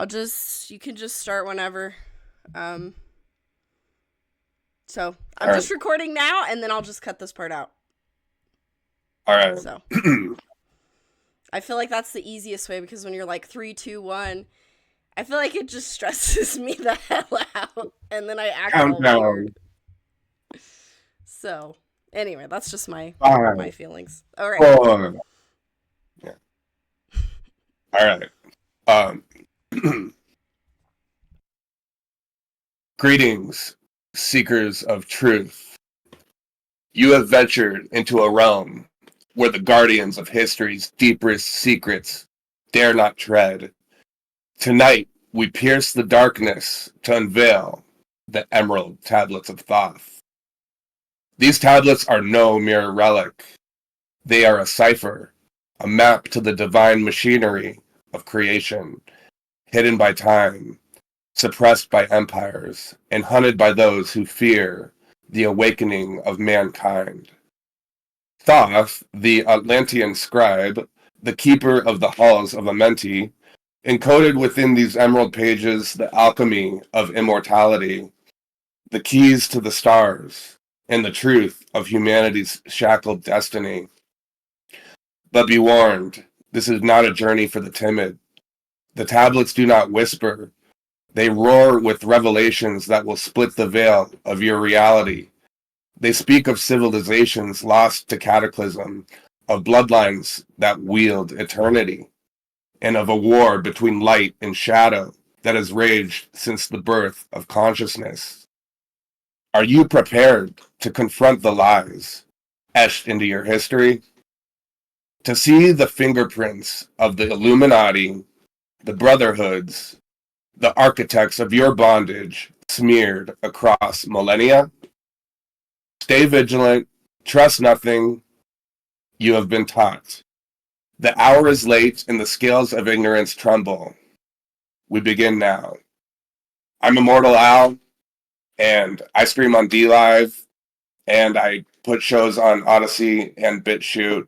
You can just start whenever. Um, so I'm All right. just recording now, and then I'll just cut this part out. All right. So I feel like that's the easiest way because when you're like three, two, one, I feel like it just stresses me the hell out, and then I act all weird. Countdown. So anyway, that's just my Five, feelings. All right. 4. Yeah. All right. Um, Greetings, seekers of truth. You have ventured into a realm where the guardians of history's deepest secrets dare not tread. Tonight, we pierce the darkness to unveil the emerald tablets of Thoth. These tablets are no mere relic. They are a cipher, a map to the divine machinery of creation, hidden by time, suppressed by empires, and hunted by those who fear the awakening of mankind. Thoth, the Atlantean scribe, the keeper of the halls of Amenti, encoded within these emerald pages the alchemy of immortality, the keys to the stars, and the truth of humanity's shackled destiny. But be warned, this is not a journey for the timid. The tablets do not whisper, they roar with revelations that will split the veil of your reality. They speak of civilizations lost to cataclysm, of bloodlines that wield eternity, and of a war between light and shadow that has raged since the birth of consciousness. Are you prepared to confront the lies etched into your history? To see the fingerprints of the Illuminati, the Brotherhoods, the architects of your bondage smeared across millennia? Stay vigilant, trust nothing you have been taught. The hour is late and the scales of ignorance tremble. We begin now. I'm ImmortalAl, and I stream on DLive, and I put shows on Odyssey and BitChute,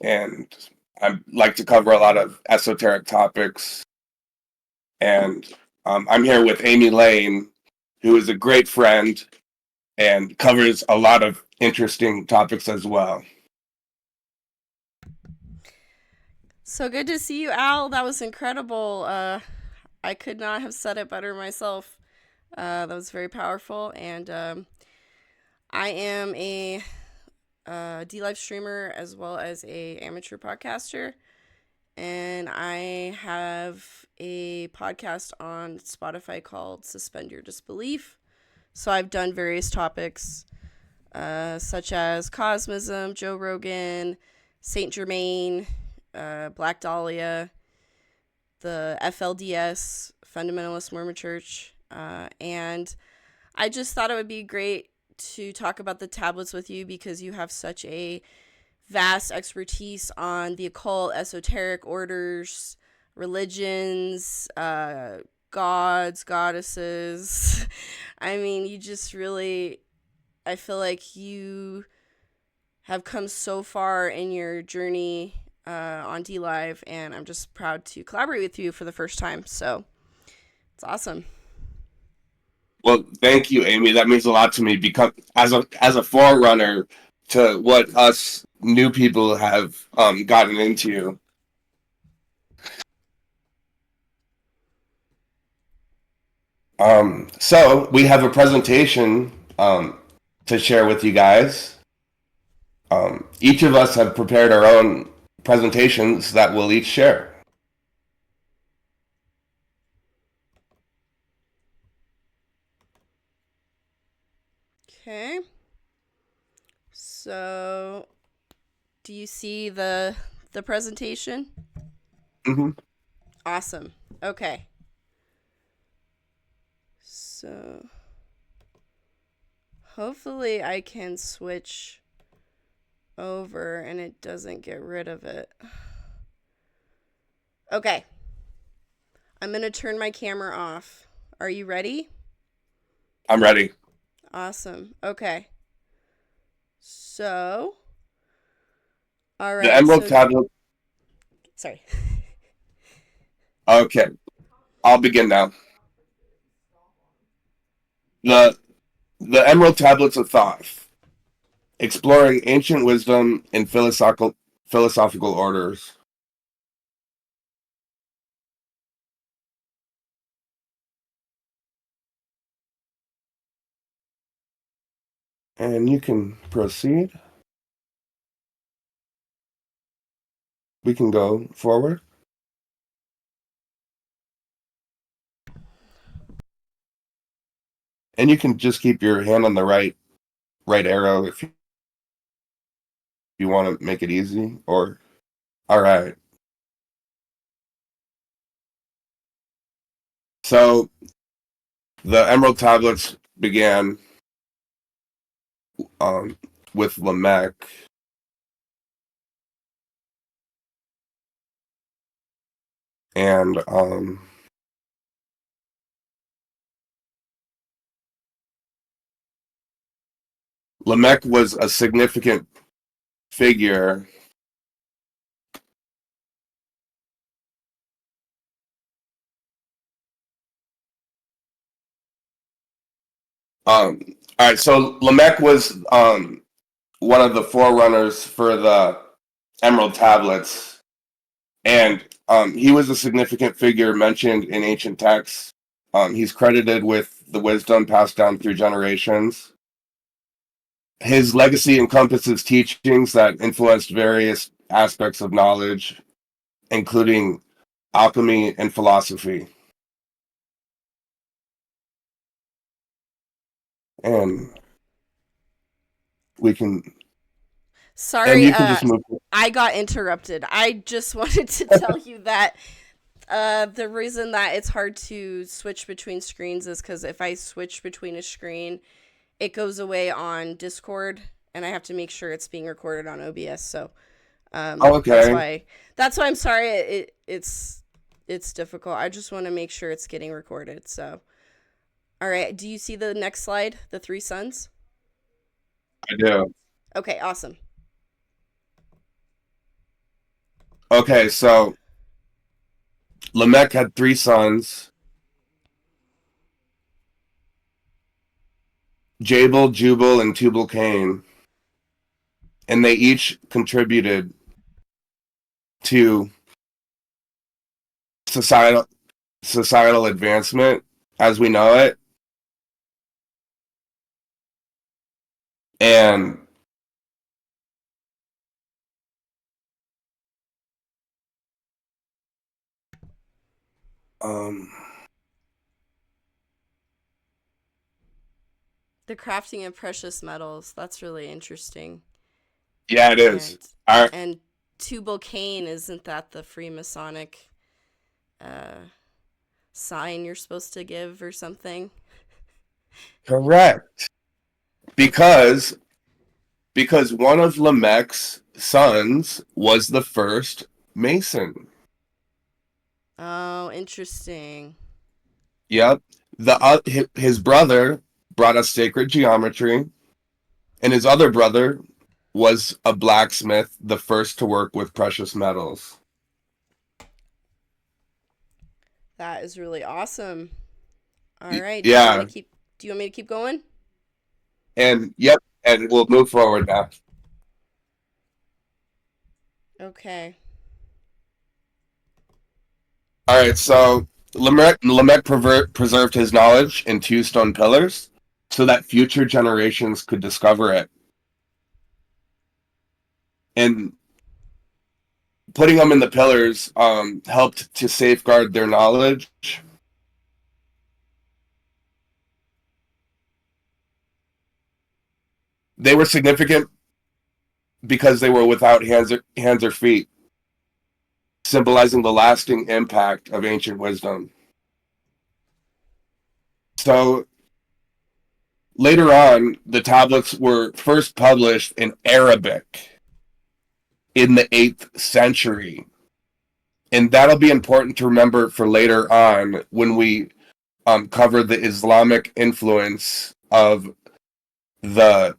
and I like to cover a lot of esoteric topics. And I'm here with Amy Lane, who is a great friend and covers a lot of interesting topics as well. So good to see you, Al. That was incredible. I could not have said it better myself. That was very powerful, and I am a D live streamer as well as a amateur podcaster, and I have a podcast on Spotify called Suspend Your Disbelief. So I've done various topics, such as Cosmism, Joe Rogan, Saint Germain, Black Dahlia, the FLDS, Fundamentalist Mormon Church, and I just thought it would be great to talk about the tablets with you because you have such a vast expertise on the occult, esoteric orders, religions, gods, goddesses. I mean, you just really, I feel like you have come so far in your journey on D Live, and I'm just proud to collaborate with you for the first time. So it's awesome. Well, thank you, Amy. That means a lot to me because as a forerunner to what us new people have gotten into. So we have a presentation to share with you guys. Each of us have prepared our own presentations that we'll each share. Okay. So, do you see the presentation? Mm-hmm. Awesome. Okay. So, hopefully I can switch over and it doesn't get rid of it. Okay. I'm going to turn my camera off. Are you ready? I'm ready. Awesome. Okay. So, all The right. Emerald So, Tablet. sorry. Okay. I'll begin now. The the Emerald Tablets of Thoth, exploring ancient wisdom in philosophical orders. And you can proceed. We can go forward. And you can just keep your hand on the right arrow if you want to make it easy. Or all right. So the Emerald Tablets began um, with Lamech, and Lamech was a significant figure. All right, so Lamech was one of the forerunners for the Emerald Tablets, and he was a significant figure mentioned in ancient texts. He's credited with the wisdom passed down through generations. His legacy encompasses teachings that influenced various aspects of knowledge, including alchemy and philosophy. And we can, and Sorry, you can just move. I got interrupted. I just wanted to tell you that the reason that it's hard to switch between screens is because if I switch between a screen, it goes away on Discord, and I have to make sure it's being recorded on OBS. So Oh, that's okay. why I'm sorry. It's difficult. I just want to make sure it's getting recorded. So all right. Do you see the next slide? The three suns. I do. Okay. Awesome. Okay, so Lamech had three sons, Jabal, Jubal, and Tubal Cain, and they each contributed to societal societal advancement as we know it. And um, The crafting of precious metals. That's really interesting. yeah, it is. And All right, and Tubal Cain, isn't that the Freemasonic uh, sign you're supposed to give or something? correct. Because one of Lamech's sons was the first Mason. Oh, interesting. Yep. His brother brought us sacred geometry, and his other brother was a blacksmith, the first to work with precious metals. That is really awesome. All right. Do you want me Yeah, to keep? Do you want me to keep going? and yep, and we'll move forward now. Okay. All right, so Lamech preserved his knowledge in two stone pillars so that future generations could discover it. And putting them in the pillars helped to safeguard their knowledge. They were significant because they were without hands or feet, symbolizing the lasting impact of ancient wisdom. So later on, the tablets were first published in Arabic in the 8th century. And that'll be important to remember for later on when we cover the Islamic influence the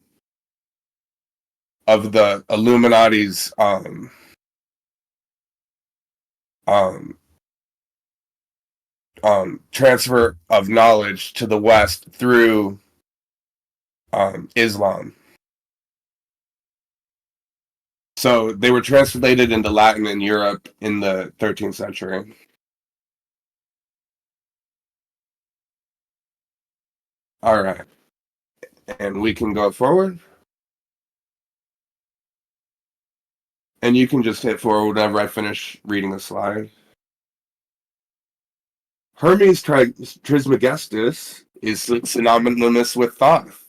the Illuminati's um, transfer of knowledge to the West through Islam. So they were translated into Latin in Europe in the 13th century. All right. And we can go forward. And you can just hit forward whenever I finish reading the slide. Hermes Trismegistus is synonymous with Thoth.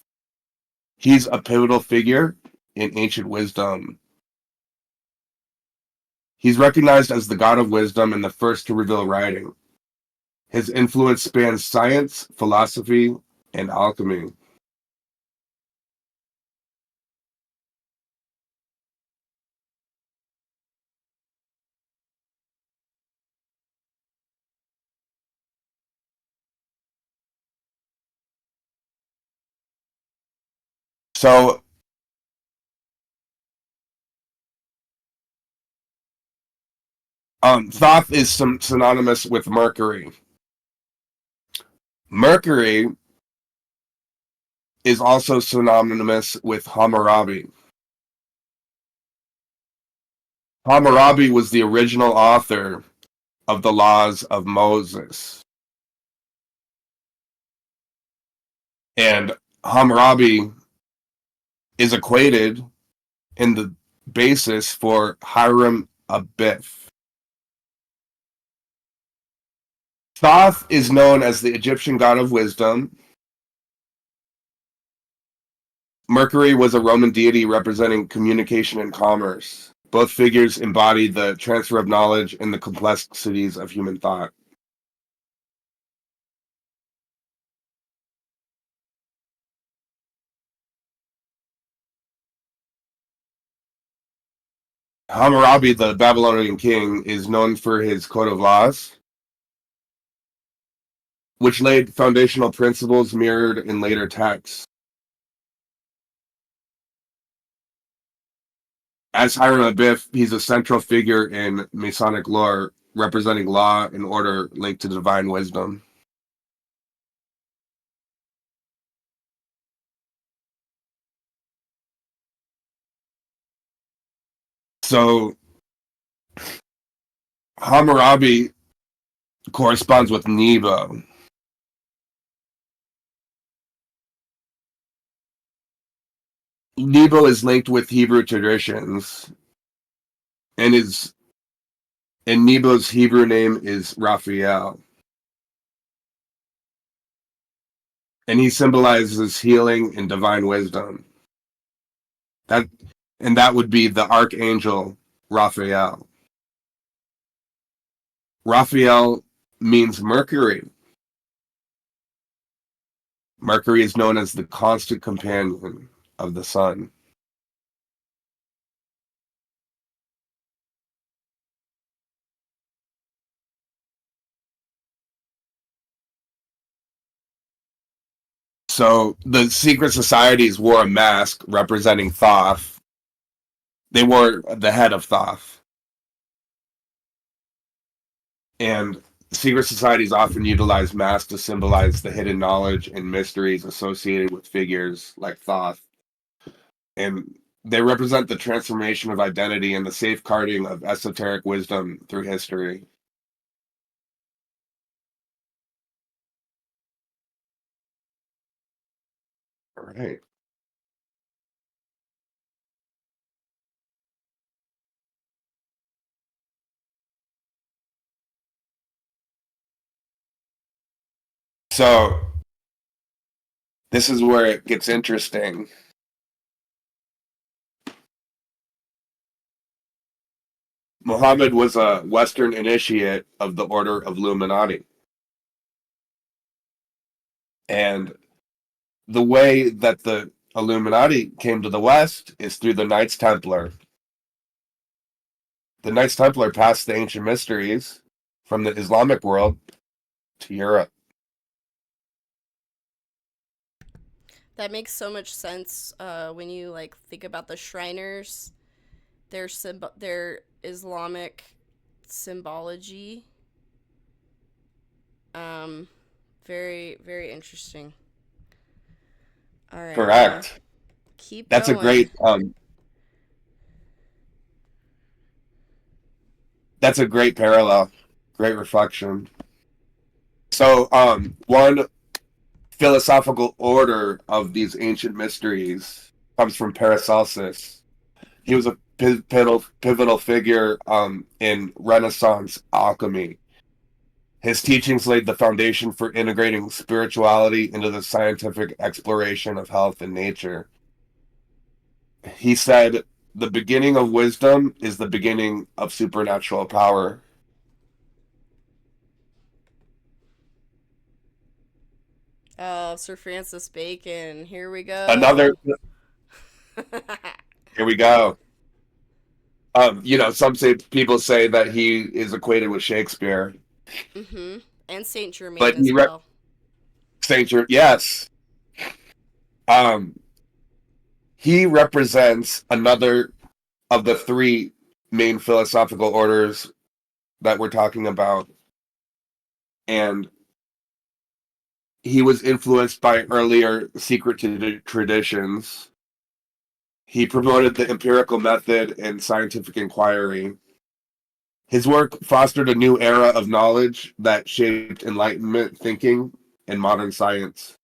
He's a pivotal figure in ancient wisdom. He's recognized as the god of wisdom and the first to reveal writing. His influence spans science, philosophy, and alchemy. So, Thoth is synonymous with Mercury. Mercury is also synonymous with Hammurabi. Hammurabi was the original author of the laws of Moses. And Hammurabi is equated in the basis for Hiram Abiff. Thoth is known as the Egyptian god of wisdom. Mercury was a Roman deity representing communication and commerce. Both figures embody the transfer of knowledge and the complexities of human thought. Hammurabi, the Babylonian king, is known for his code of laws, which laid foundational principles mirrored in later texts. As Hiram Abiff, he's a central figure in Masonic lore, representing law and order linked to divine wisdom. So Hammurabi corresponds with Nebo. Nebo is linked with Hebrew traditions, and Nebo's Hebrew name is Raphael, and he symbolizes healing and divine wisdom. That and that would be the archangel Raphael. Raphael means Mercury. Mercury is known as the constant companion of the sun. So the secret societies wore a mask representing Thoth. They wore the head of Thoth. And secret societies often utilize masks to symbolize the hidden knowledge and mysteries associated with figures like Thoth. And they represent the transformation of identity and the safeguarding of esoteric wisdom through history. All right. So this is where it gets interesting. Muhammad was a Western initiate of the Order of Illuminati. And the way that the Illuminati came to the West is through the Knights Templar. The Knights Templar passed the ancient mysteries from the Islamic world to Europe. That makes so much sense when you like think about the Shriners, their Islamic symbology. Very, very interesting. All right, Correct. keep That's a going. great parallel, great reflection. So, one philosophical order of these ancient mysteries comes from Paracelsus. He was a pivotal figure in Renaissance alchemy. His teachings laid the foundation for integrating spirituality into the scientific exploration of health and nature. He said, "The beginning of wisdom is the beginning of supernatural power." Oh, Sir Francis Bacon. Here we Another, go. here we go. People say that he is equated with Shakespeare, Mm-hmm. And Saint Germain but as well. Saint yes, um, he represents another of the three main philosophical orders that we're talking about, and he was influenced by earlier secret traditions. He promoted the empirical method and scientific inquiry. His work fostered a new era of knowledge that shaped Enlightenment thinking and modern science.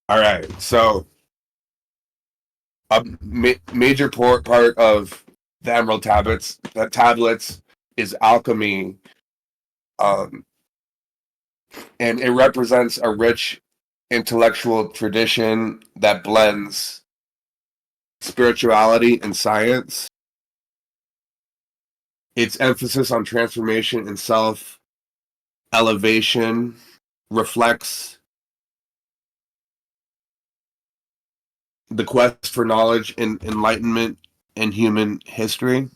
All right, so a major part of the Emerald tablets is alchemy, um, and it represents a rich intellectual tradition that blends spirituality and science. Its emphasis on transformation and self elevation reflects the quest for knowledge and enlightenment in human history.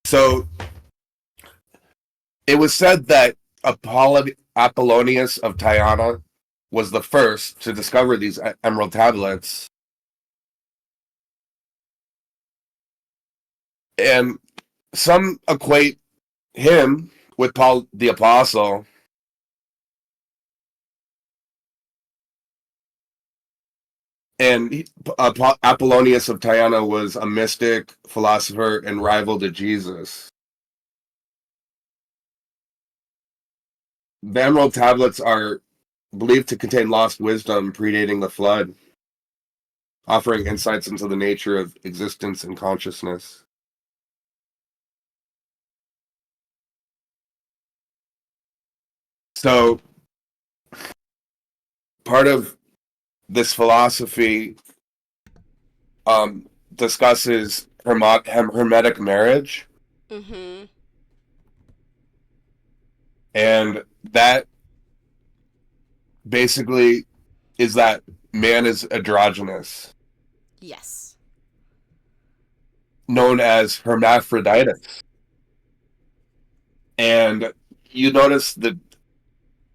So it was said that Apollonius of Tyana was the first to discover these emerald tablets, and some equate him with Paul the Apostle. And Apollonius of Tyana was a mystic, philosopher, and rival to Jesus. The emerald tablets are believed to contain lost wisdom predating the flood, offering insights into the nature of existence and consciousness. So, part of this philosophy discusses hermetic marriage, Mm-hmm. and that basically is that man is androgynous, Yes. known as hermaphroditus. And you notice the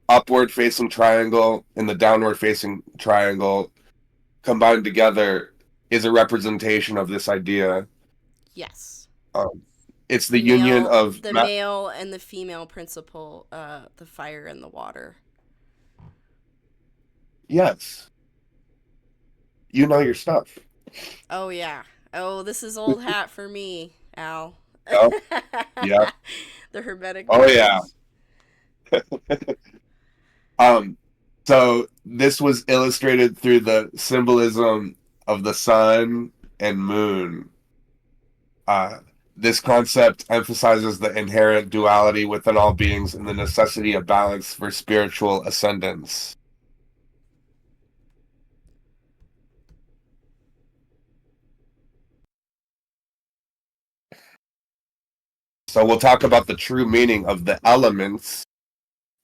upward facing triangle and the downward facing triangle combined together is a representation of this idea. Yes. Um, it's the union of The male and the female principle, the fire and the water. yes, you know your stuff. Oh yeah. Oh, this is old hat for me, Al. Oh, yeah. The hermetic Oh, yeah. marriage. Um, so this was illustrated through the symbolism of the sun and moon. Uh, this concept emphasizes the inherent duality within all beings and the necessity of balance for spiritual ascendance. So we'll talk about the true meaning of the elements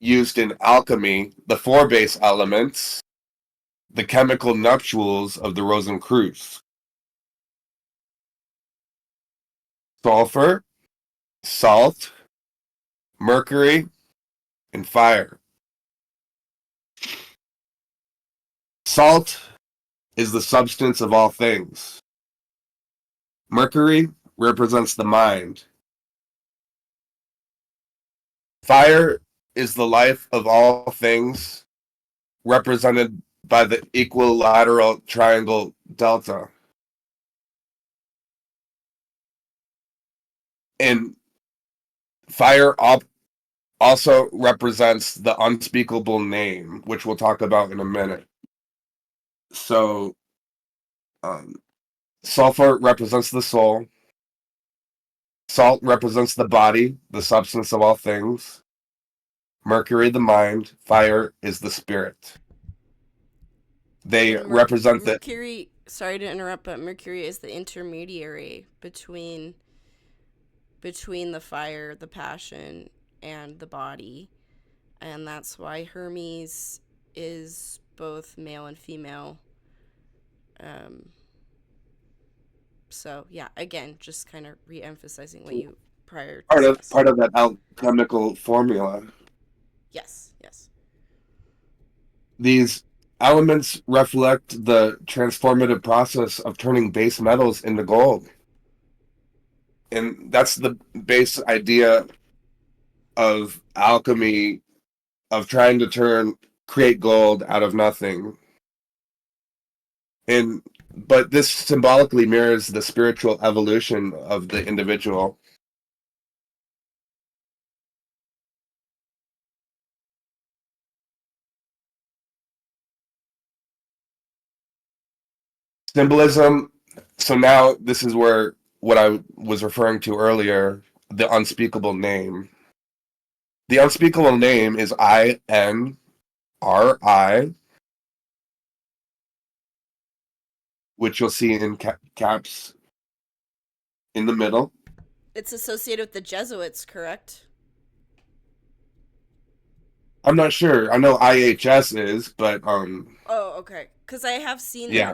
used in alchemy, the four base elements, the chemical nuptials of the Rosenkreuz: sulfur, salt, mercury, and fire. Salt is the substance of all things. Mercury represents the mind. Fire is the life of all things, represented by the equilateral triangle delta. And fire also represents the unspeakable name, which we'll talk about in a minute. So, um, sulfur represents the soul. Salt represents the body, the substance of all things. Mercury, the mind. Fire is the spirit. They And represent the. Mercury, sorry to interrupt, but Mercury is the intermediary between the fire, the passion, and the body. And that's why Hermes is both male and female. Um, so yeah, again, just kind of re-emphasizing what you prior discussed. Part of that alchemical formula. Yes, yes. These elements reflect the transformative process of turning base metals into gold. And that's the base idea of alchemy, of trying to create gold out of nothing. And but this symbolically mirrors the spiritual evolution of the individual. Symbolism. So now this is where what I was referring to earlier, the unspeakable name. The unspeakable name is INRI, which you'll see in caps in the middle. It's associated with the Jesuits, correct? I'm not sure. I know IHS is, but Oh, okay. Because yeah.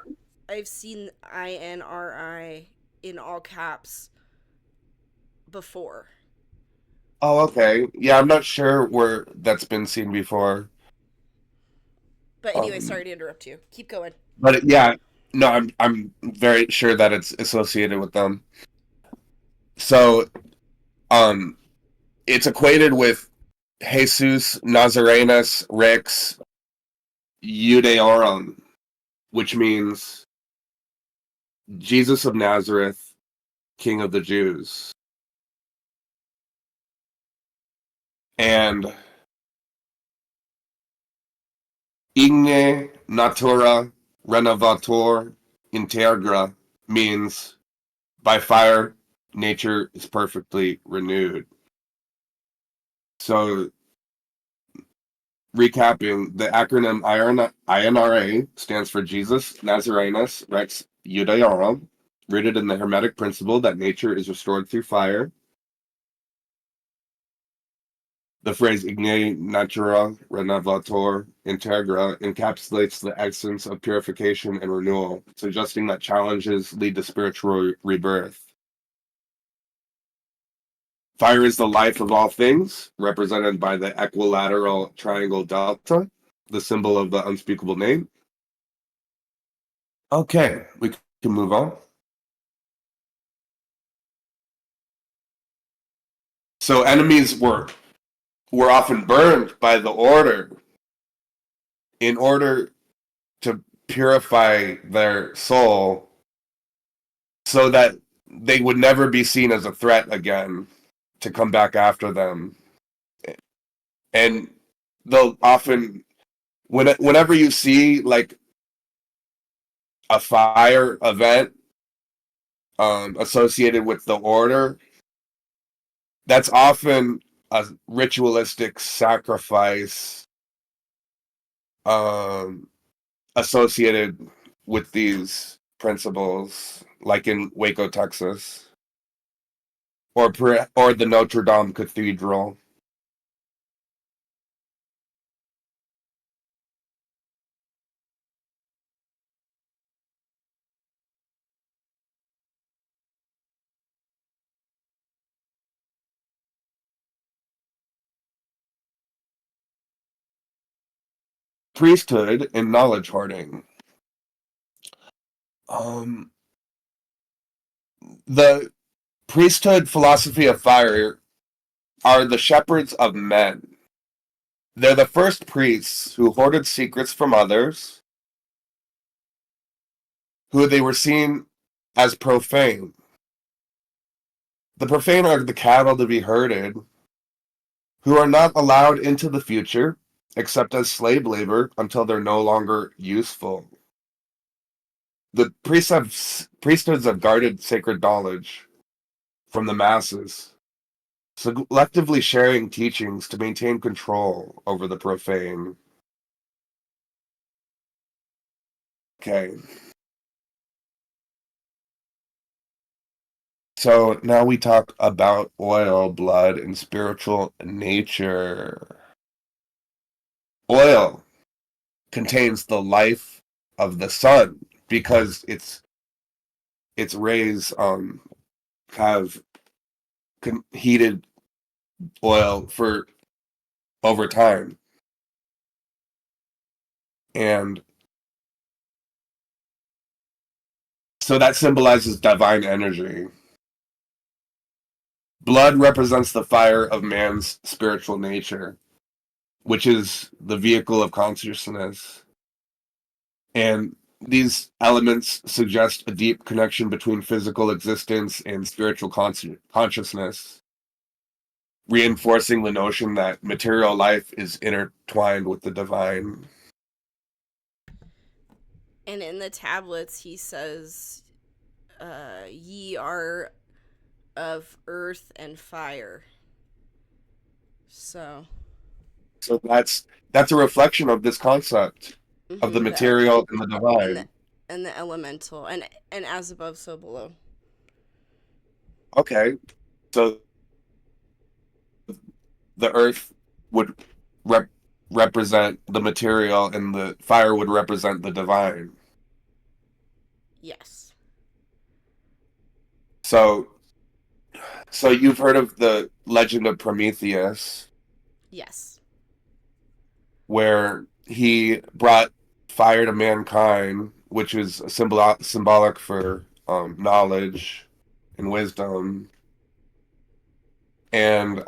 I've seen INRI in all caps before. Oh, okay. Yeah, I'm not sure where that's been seen before. But anyway, Um, sorry to interrupt you. Keep going. yeah, no, I'm very sure that it's associated with them. So, um, it's equated with Jesus Nazarenus Rex Judaeorum, which means Jesus of Nazareth, King of the Jews. And Igne Natura Renovator Integra means by fire, nature is perfectly renewed. So, recapping, the acronym INRA stands for Jesus Nazarenus Rex Judaeorum, rooted in the Hermetic principle that nature is restored through fire. The phrase Igne Natura Renovator Integra encapsulates the essence of purification and renewal, suggesting that challenges lead to spiritual rebirth. Fire is the life of all things, represented by the equilateral triangle delta, the symbol of the unspeakable name. Okay, we can move on. So enemies were often burned by the order in order to purify their soul so that they would never be seen as a threat again to come back after them. And they'll often whenever you see like a fire event associated with the order, that's often a ritualistic sacrifice um, associated with these principles, like in Waco, Texas, or the Notre Dame Cathedral. priesthood and knowledge hoarding. Um, the priesthood philosophy of fire are the shepherds of men. They're the first priests who hoarded secrets from others, who they were seen as profane. The profane are the cattle to be herded, who are not allowed into the future except as slave labor until they're no longer useful. The priesthoods have guarded sacred knowledge from the masses, selectively sharing teachings to maintain control over the profane. Okay, so now we talk about oil, blood, and spiritual nature. Oil contains the life of the sun because its rays have heated oil for over time, and so that symbolizes divine energy. Blood represents the fire of man's spiritual nature, which is the vehicle of consciousness. And these elements suggest a deep connection between physical existence and spiritual consciousness, reinforcing the notion that material life is intertwined with the divine. And in the tablets, he says, ye are of earth and fire. So, So that's a reflection of this concept of the mm-hmm, material and the and the divine. and the elemental, and as above, so below. Okay, so the earth would rep- represent the material and the fire would represent the divine. Yes. So so you've heard of the legend of Prometheus, Yes. where he brought fire to mankind, which is a symbolic for knowledge and wisdom. And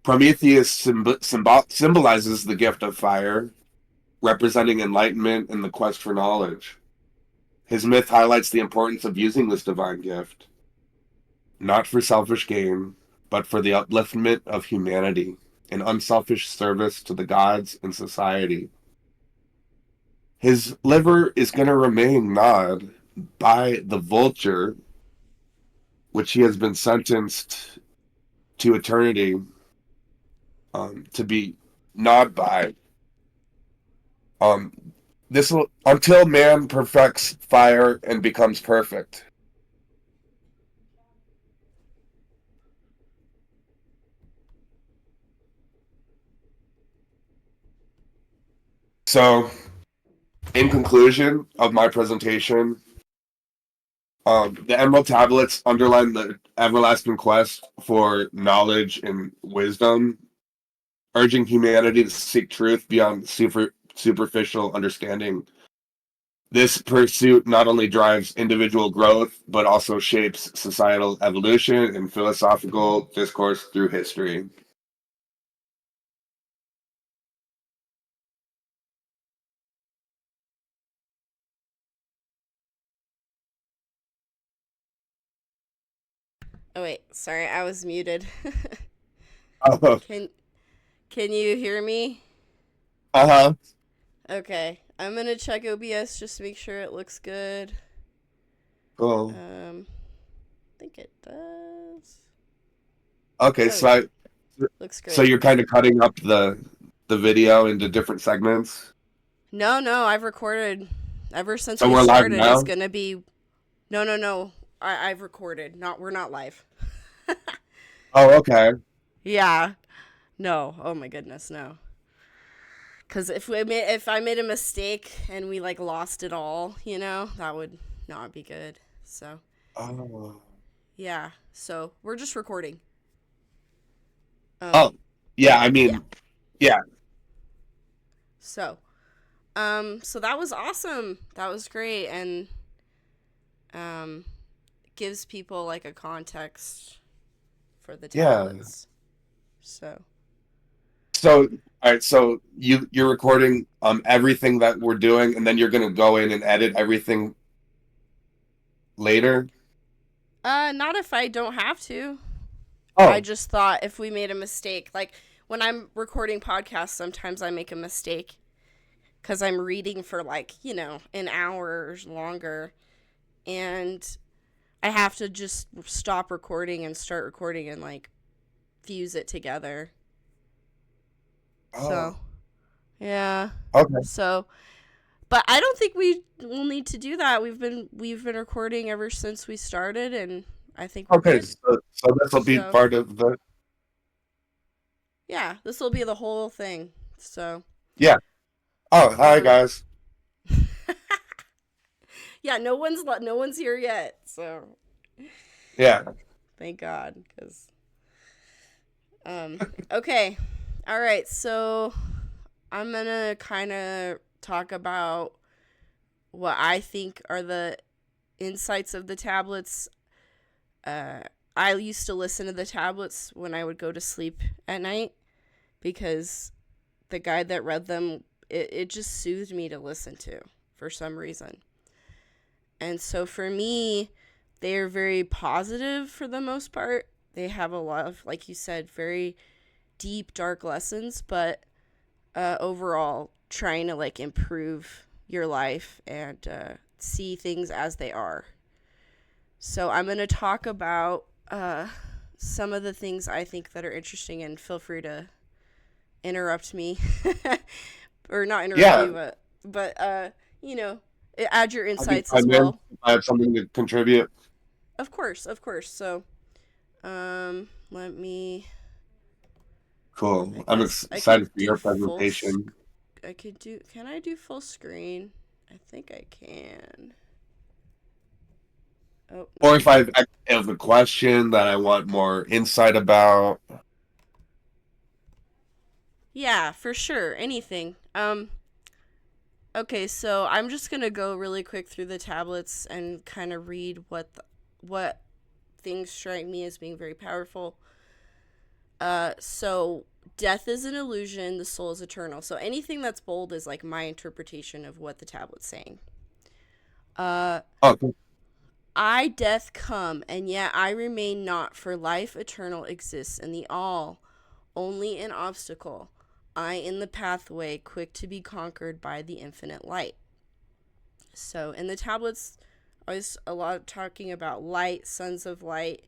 Prometheus symbolizes the gift of fire, representing enlightenment and the quest for knowledge. His myth highlights the importance of using this divine gift, not for selfish gain, but for the upliftment of humanity and unselfish service to the gods and society. His liver is going to remain gnawed by the vulture, which he has been sentenced to eternity to be gnawed by. Um, this will until man perfects fire and becomes perfect. So, in conclusion of my presentation, the Emerald Tablets underline the everlasting quest for knowledge and wisdom, urging humanity to seek truth beyond superficial understanding. This pursuit not only drives individual growth, but also shapes societal evolution and philosophical discourse through history. Oh wait, sorry, I was muted. Uh can can you hear me? huh. Okay, I'm gonna check OBS just to make sure it looks good. Cool. I think it does. Okay, Oh yeah, looks so great. you're kind of cutting up the video into different segments. No, no, I've recorded. Ever since So we we're live started, it's now. gonna be. No, no, no. I've recorded. Not we're not live. Oh, okay. Yeah. No. Oh my goodness, no. Because if I made a mistake and we like lost it all, that would not be good. So Oh. yeah. So we're just recording. Oh, Um. yeah. I Yeah. mean, yeah. So that was awesome. That was great, and um, gives people like a context for the Yeah. tablets. So So, all right. So you're recording everything that we're doing, and then you're gonna go in and edit everything later. not if I don't have to. I Oh, just thought if we made a mistake, like when I'm recording podcasts, sometimes I make a mistake because I'm reading for like, an hour or longer. And I have to just stop recording and start recording and like fuse it together. So, oh, yeah. okay, So, but I don't think we will need to do that. We've been recording ever since we started, and I think we're okay. good. So this will be So, part of the. yeah, this will be the whole thing. So, Yeah. Oh, hi um guys. yeah, no one's here yet. So, Yeah. thank God, cuz okay. All right. So, I'm going to kind of talk about what I think are the insights of the tablets. Uh I used to listen to the tablets when I would go to sleep at night because the guy that read them, it just soothed me to listen to for some reason. And so for me, they're very positive for the most part. They have a lot of, like you said, very deep, dark lessons, but overall, trying to like improve your life and see things as they are. So I'm going to talk about some of the things I think that are interesting, and feel free to interrupt me or not interrupt Yeah. you, but you know, add your I can insights as chime in well. if I have something to contribute. Of course, of course. So, let me. I Cool. I'm guess I could excited for do your full. presentation. I could do. Can I do full screen? I think I can. Oh Or no. if I have a question that I want more insight about. Yeah, for sure. Anything. Okay, so I'm just gonna go really quick through the tablets and kind of read what things strike me as being very powerful. So death is an illusion, the soul is eternal. So anything that's bold is like my interpretation of what the tablet's saying. Uh, Oh, cool. I, death, come, and yet I remain not, for life eternal exists in the all, only an obstacle. I in the pathway, quick to be conquered by the infinite light. So in the tablets, I was a lot talking about light, sons of light,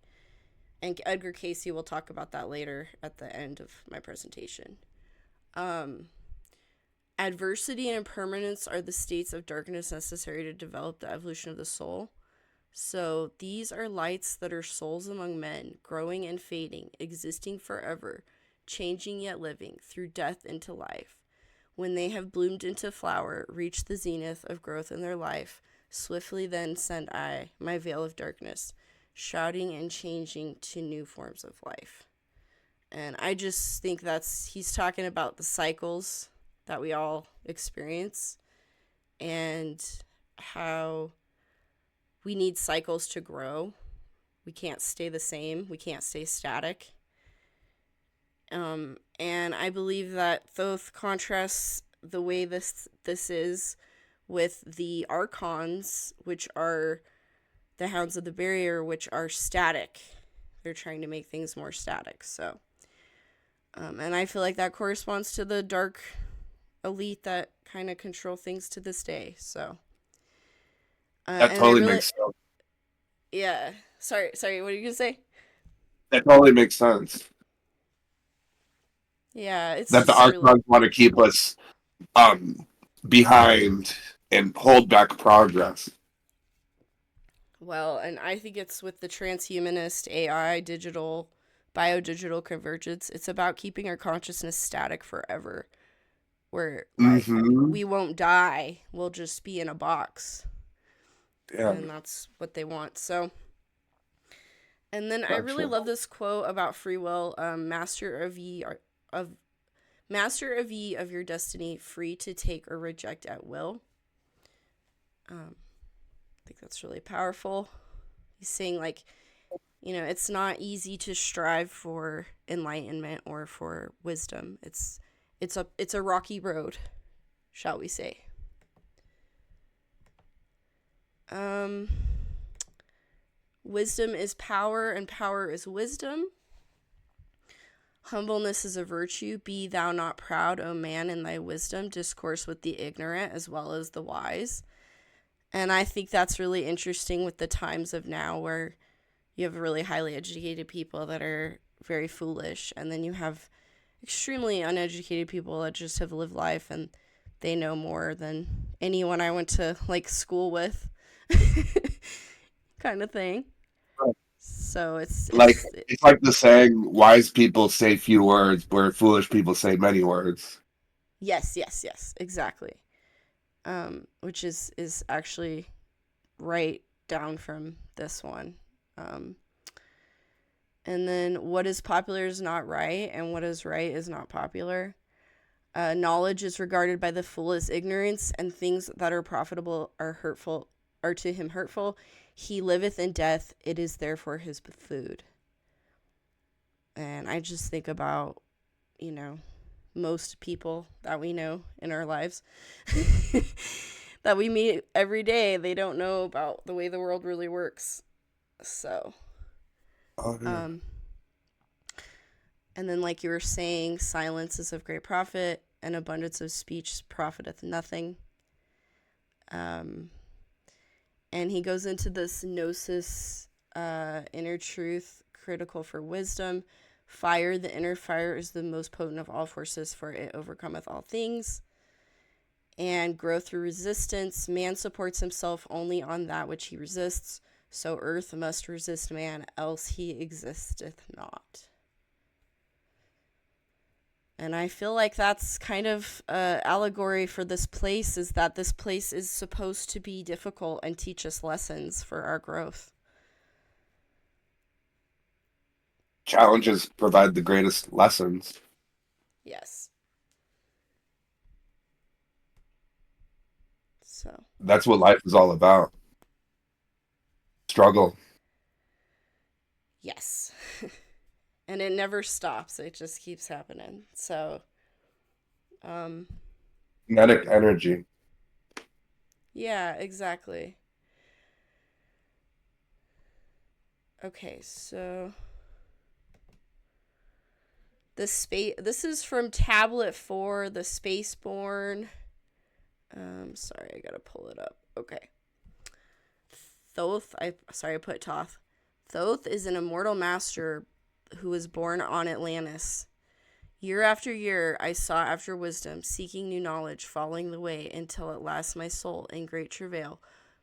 and Edgar Casey will talk about that later at the end of my presentation. Um, Adversity and impermanence are the states of darkness necessary to develop the evolution of the soul. So these are lights that are souls among men, growing and fading, existing forever, changing yet living, through death into life. When they have bloomed into flower, reach the zenith of growth in their life, swiftly then send I my veil of darkness, shrouding and changing to new forms of life. And I just think he's talking about the cycles that we all experience and how we need cycles to grow. We can't stay the same. We can't stay static. And I believe that Thoth contrasts the way this is with the archons, which are the hounds of the barrier, which are static. They're trying to make things more static. So, and I feel like that corresponds to the dark elite that kind of control things to this day. So, That and I totally really, makes sense. yeah. Sorry. What are you gonna say? That totally makes sense. Yeah, it's That the just really archons want to keep us um behind and hold back progress. well, and I think it's with the transhumanist AI digital biodigital convergence. It's about keeping our consciousness static forever, where like Mm-hmm. we won't die. We'll just be in a box, Yeah. and that's what they want. So, and then I really Gotcha. love this quote about free will. Master of ye are of Master of ye of your destiny, free to take or reject at will. I think that's really powerful. He's saying, like, it's not easy to strive for enlightenment or for wisdom. It's a rocky road, shall we say. Wisdom is power, and power is wisdom. Humbleness is a virtue. Be thou not proud, O man, in thy wisdom. Discourse with the ignorant as well as the wise. And I think that's really interesting with the times of now, where you have really highly educated people that are very foolish, and then you have extremely uneducated people that just have lived life and they know more than anyone I went to like school with. Kind of thing. So Like it's like the saying, "Wise people say few words, where foolish people say many words." yes, exactly. Which is actually right down from this one. And then what is popular is not right, and what is right is not popular. Knowledge is regarded by the fool as ignorance, and things that are profitable are to him hurtful. He liveth in death; it is therefore his food. And I just think about, most people that we know in our lives that we meet every day. They don't know about the way the world really works. So, Oh, yeah. And then, like you were saying, silence is of great profit, and abundance of speech profiteth nothing. And he goes into this gnosis, inner truth, critical for wisdom. Fire, the inner fire, is the most potent of all forces, for it overcometh all things. And growth through resistance. Man supports himself only on that which he resists. So earth must resist man, else he existeth not. And I feel like that's kind of allegory for this place, is that this place is supposed to be difficult and teach us lessons for our growth. Challenges provide the greatest lessons. Yes. So. That's what life is all about. Struggle. Yes. And it never stops. It just keeps happening. So, Kinetic energy. yeah, exactly. Okay, so this is from Tablet 4, The Spaceborne. Sorry, I gotta pull it up. Okay. Thoth, I put Thoth. Thoth is an immortal master who was born on Atlantis. Year after year, I sought after wisdom, seeking new knowledge, following the way, until at last my soul, in great travail,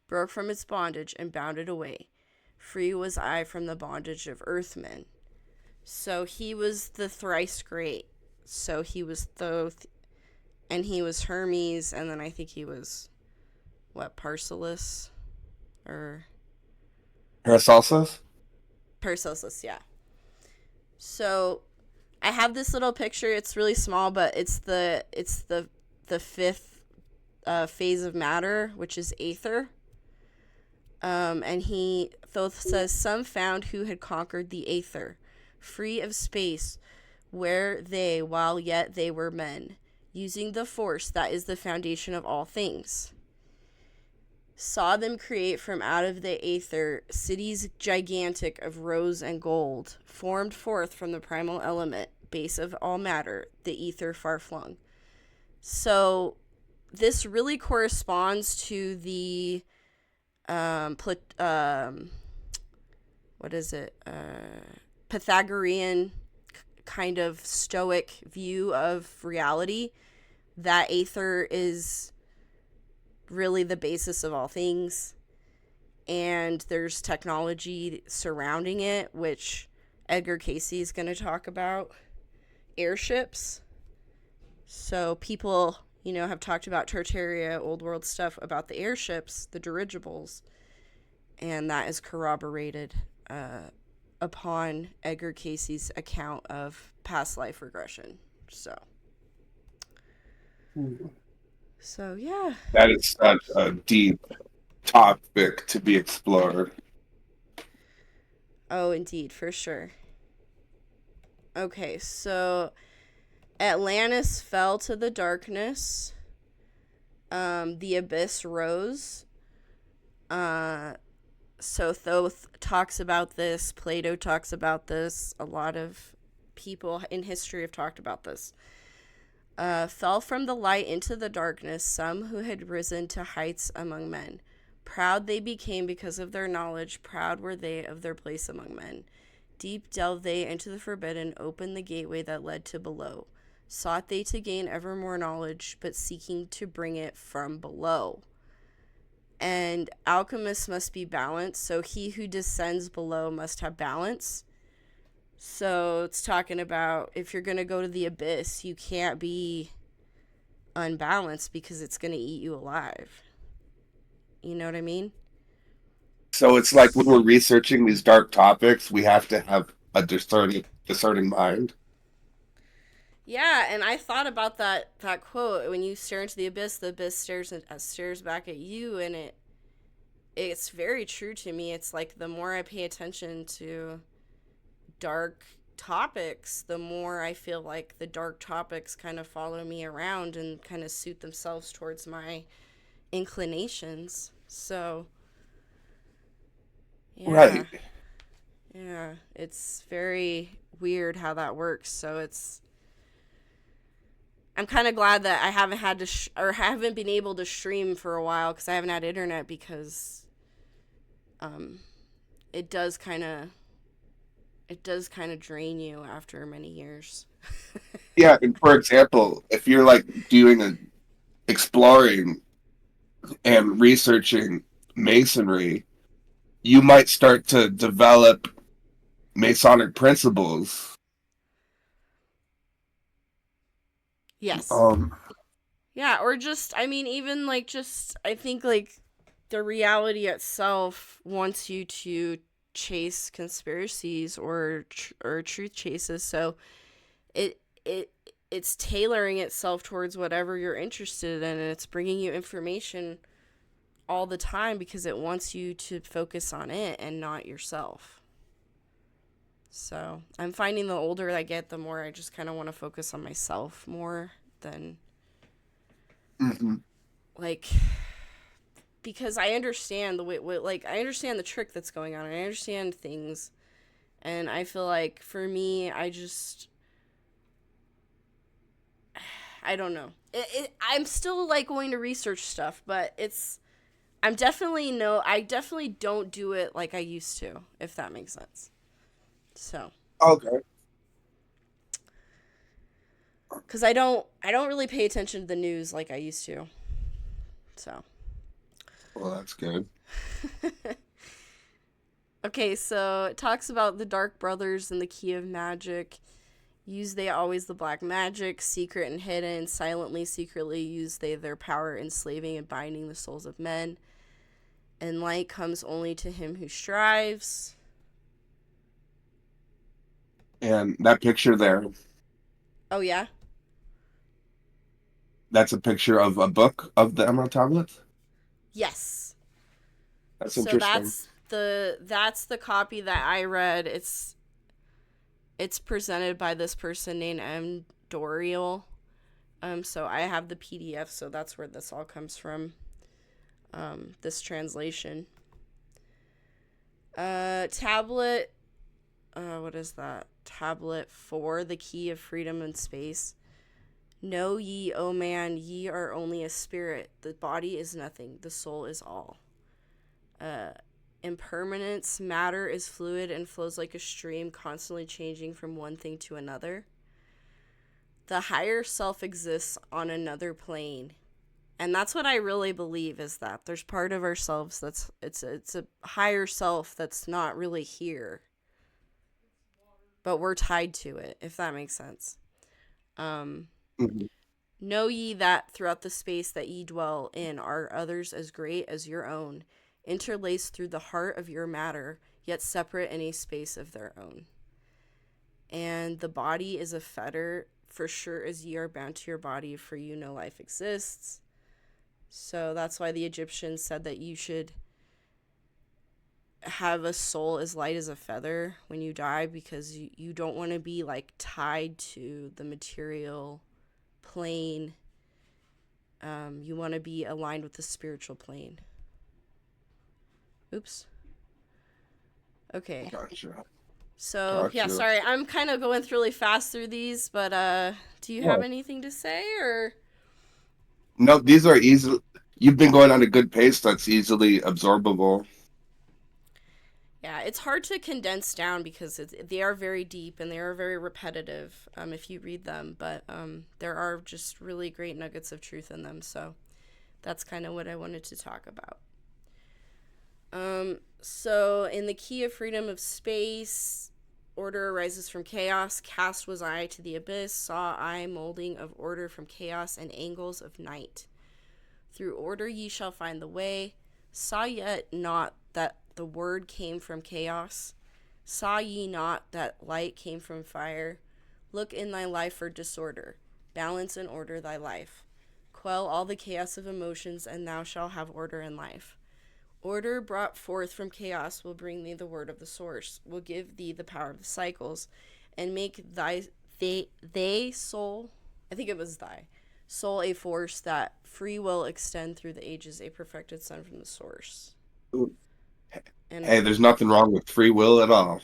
broke from its bondage and bounded away. Free was I from the bondage of earthmen. So he was the thrice great. So he was Thoth, and he was Hermes, and then I think he was, Paracelsus? Or Paracelsus? Paracelsus, yeah. So I have this little picture. It's really small, but it's the fifth phase of matter, which is aether. And Thoth says, some found who had conquered the aether, free of space, where they, while yet they were men, using the force that is the foundation of all things. Saw them create from out of the aether cities gigantic of rose and gold, formed forth from the primal element, base of all matter, the ether far flung. So this really corresponds to the Pythagorean kind of stoic view of reality, that aether is really the basis of all things, and there's technology surrounding it, which Edgar Casey is going to talk about. Airships. So people, have talked about Tartaria, old world stuff about the airships, the dirigibles, and that is corroborated upon Edgar Casey's account of past life regression. So So, yeah. That is such a deep topic to be explored. Oh, indeed, for sure. Okay, so Atlantis fell to the darkness. The abyss rose. Uh, so Thoth talks about this. Plato talks about this. A lot of people in history have talked about this. Fell from the light into the darkness some who had risen to heights among men. Proud they became because of their knowledge. Proud were they of their place among men. Deep delved they into the forbidden, opened the gateway that led to below. Sought they to gain ever more knowledge, but seeking to bring it from below. And alchemists must be balanced, so he who descends below must have balance. So it's talking about if you're going to go to the abyss, you can't be unbalanced because it's going to eat you alive. You know what I mean? So it's like when we're researching these dark topics, we have to have a discerning mind. Yeah, and I thought about that quote when you stare into the abyss stares back at you, and it's very true to me. It's like the more I pay attention to dark topics, the more I feel like the dark topics kind of follow me around and kind of suit themselves towards my inclinations. So, yeah. Right. Yeah, it's very weird how that works. So I'm kind of glad that I haven't had to or haven't been able to stream for a while because I haven't had internet because um it does kind of drain you after many years. Yeah, and for example, if you're like doing a exploring and researching masonry, you might start to develop Masonic principles. Yes. Um, Yeah, or just I mean even like just I think like the reality itself wants you to chase conspiracies or truth chases. So it it it's tailoring itself towards whatever you're interested in, and it's bringing you information all the time because it wants you to focus on it and not yourself. So I'm finding the older I get, the more I just kind of want to focus on myself more than mhm. like because I understand the way like I understand the trick that's going on. I understand things, and I feel like for me, I don't know. I'm still like going to research stuff, but I definitely don't do it like I used to, if that makes sense. So, Okay. cuz I don't really pay attention to the news like I used to. So, Well, that's good. okay, so it talks about the Dark Brothers and the Key of Magic. Use they always the black magic, secret and hidden, silently, secretly use they their power enslaving and binding the souls of men. And light comes only to him who strives. And that picture there, Oh yeah? that's a picture of a book of the Emerald Tablets. Yes. That's So interesting. that's the copy that I read. It's presented by this person named M. Doriel. So I have the PDF, so that's where this all comes from. This translation. Tablet. What is that? Tablet 4, the key of freedom and space. Know ye, O man, ye are only a spirit. The body is nothing. The soul is all. Uh, Impermanence. Matter is fluid and flows like a stream, constantly changing from one thing to another. The higher self exists on another plane. And that's what I really believe is that there's part of ourselves that's it's a higher self that's not really here, but we're tied to it, if that makes sense. Um Mhm. Know ye that throughout the space that ye dwell in are others as great as your own, interlaced through the heart of your matter, yet separate in a space of their own. And the body is a for sure as ye are bound to your body, for you no life exists. So that's why the Egyptians said that you should have a soul as light as a feather when you die, because you don't want to be like tied to the material plane. You want to be aligned with the spiritual plane. Oops. Okay. Gotcha. So, yeah, Gotcha. sorry. I'm kind of going really fast through these, but do you have Yeah. anything to say, or No, these are easy. You've been going on a good pace that's easily absorbable. yeah, it's hard to condense down because they are very deep and they are very repetitive if you read them, but there are just really great nuggets of truth in them. So, that's kind of what I wanted to talk about. So in the key of freedom of space, order arises from chaos. Cast was I to the abyss, saw I molding of order from chaos and angles of night. Through order ye shall find the way. Saw yet not that the word came from chaos? Saw ye not that light came from fire? Look in thy life for disorder. Balance and order thy life. Quell all the chaos of emotions, and thou shalt have order in life. Order brought forth from chaos will bring thee the word of the source, will give thee the power of the cycles, and make they soul, I think it was thy soul, a force that free will extend through the ages, a perfected son from the source. And Hey, there's nothing wrong with free will at all.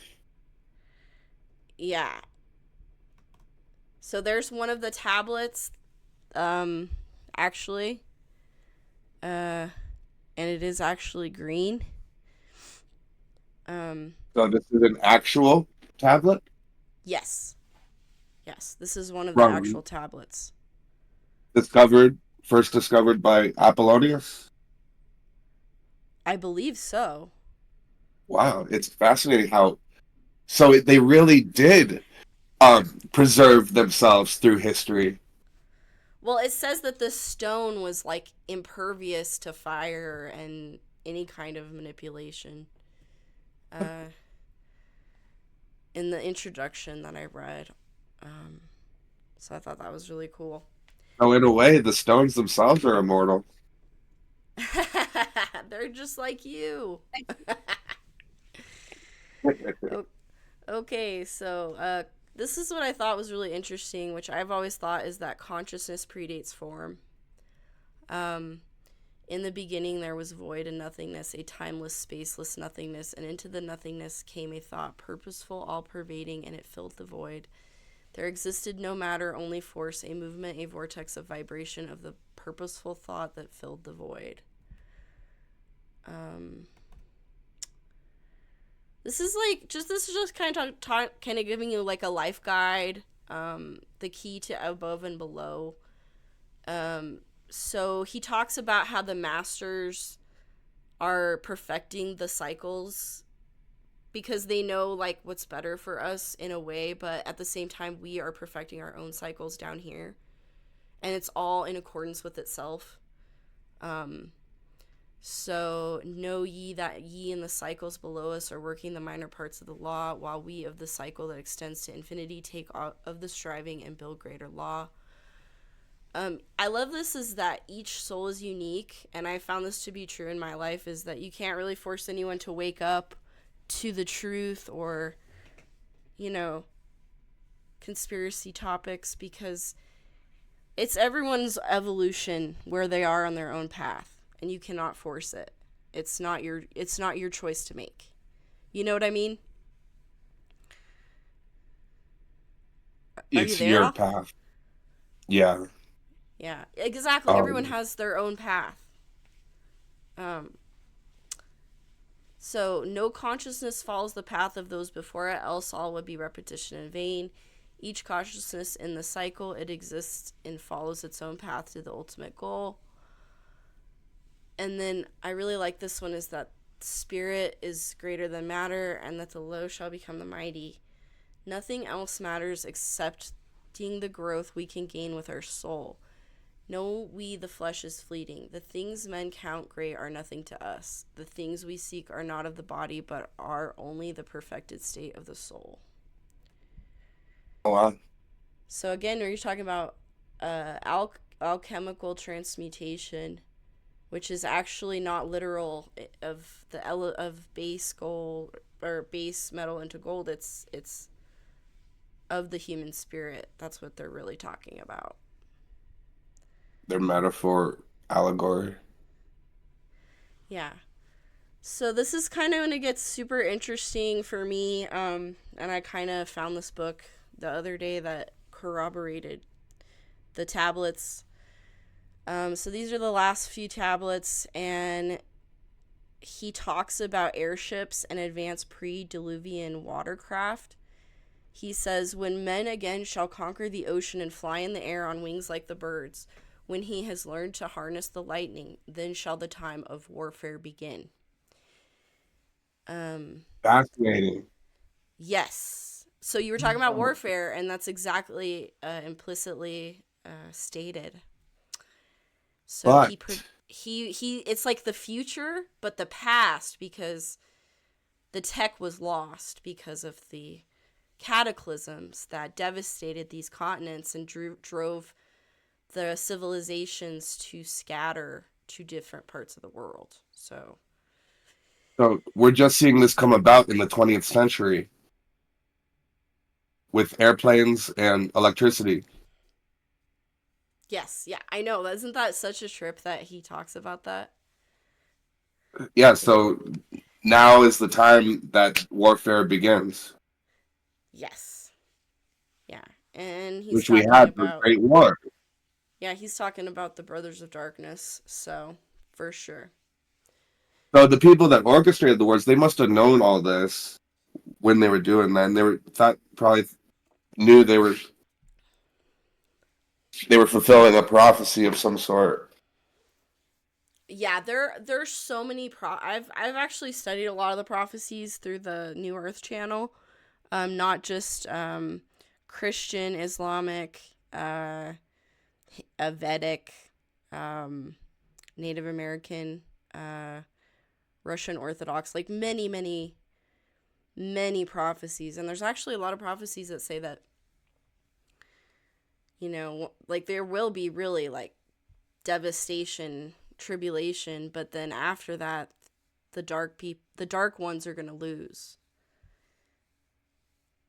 yeah, so there's one of the tablets, um, actually, and it is actually green. Um, So this is an actual tablet? yes, yes, this is one of the Wrong. actual tablets. First discovered by Apollonius? I believe so. Wow, it's fascinating how they really did preserve themselves through history. Well, it says that the stone was like impervious to fire and any kind of manipulation. Uh, in the introduction that I read. Um, so I thought that was really cool. So in a way, the stones themselves are immortal. They're just like you. Okay, so this is what I thought was really interesting, which I've always thought is that consciousness predates form. Um, in the beginning, there was void and nothingness, a timeless, spaceless nothingness, and into the nothingness came a thought, purposeful, all pervading, and it filled the void. There existed no matter, only force, a movement, a vortex of vibration of the purposeful thought that filled the void. Um, this is just kind of kind of giving you like a life guide, the key to above and below. So he talks about how the masters are perfecting the cycles because they know like what's better for us in a way, but at the same time we are perfecting our own cycles down here, and it's all in accordance with itself. Um, So know ye that ye in the cycles below us are working the minor parts of the law, while we of the cycle that extends to infinity take out of the striving and build greater law. I love this is that each soul is unique, and I found this to be true in my life, is that you can't really force anyone to wake up to the truth or, you know, conspiracy topics, because it's everyone's evolution where they are on their own path, and you cannot force it. It's not your choice to make. You know what I mean? Are you It's there, your Al? path. Yeah. Yeah, exactly. Everyone Um, has their own path. Um, so no consciousness follows the path of those before it, else all would be repetition in vain. Each consciousness in the cycle, it exists and follows its own path to the ultimate goal. And then I really like this one, is that spirit is greater than matter, and that the low shall become the mighty. Nothing else matters excepting the growth we can gain with our soul. Know we the flesh is fleeting. The things men count great are nothing to us. The things we seek are not of the body, but are only the perfected state of the soul. wow. So again, we're talking about alchemical transmutation, which is actually not literal of of base gold or base metal into gold. It's of the human spirit. That's what they're really talking about. Their metaphor, allegory. Yeah. So this is kind of when it gets super interesting for me. And I kind of found this book the other day that corroborated the tablets. So these are the last few tablets, and he talks about airships and advanced pre-diluvian watercraft. He says, "When men again shall conquer the ocean and fly in the air on wings like the birds, when he has learned to harness the lightning, then shall the time of warfare begin." Um, Fascinating. yes. So you were talking about warfare, and that's exactly implicitly stated. So But he it's like the future, but the past, because the tech was lost because of the cataclysms that devastated these continents and drove the civilizations to scatter to different parts of the world. so we're just seeing this come about in the 20th century with airplanes and electricity. Yes, yeah, I know. Isn't that such a trip that he talks about that? Yeah, It, so now is the time that warfare begins, yes, yeah, and he's which we talking had the about Great War. he's talking about the Brothers of Darkness. So for sure. So the people that orchestrated the wars, they must have known all this when they were doing that. And they were thought probably knew they were fulfilling a prophecy of some sort. Yeah, there's so many I've actually studied a lot of the prophecies through the New Earth channel, not just Christian, Islamic, Vedic, um, Native American, uh, Russian Orthodox, like many prophecies. And there's actually a lot of prophecies that say that, like there will be really like devastation, tribulation, but then after that, the dark ones are going to lose.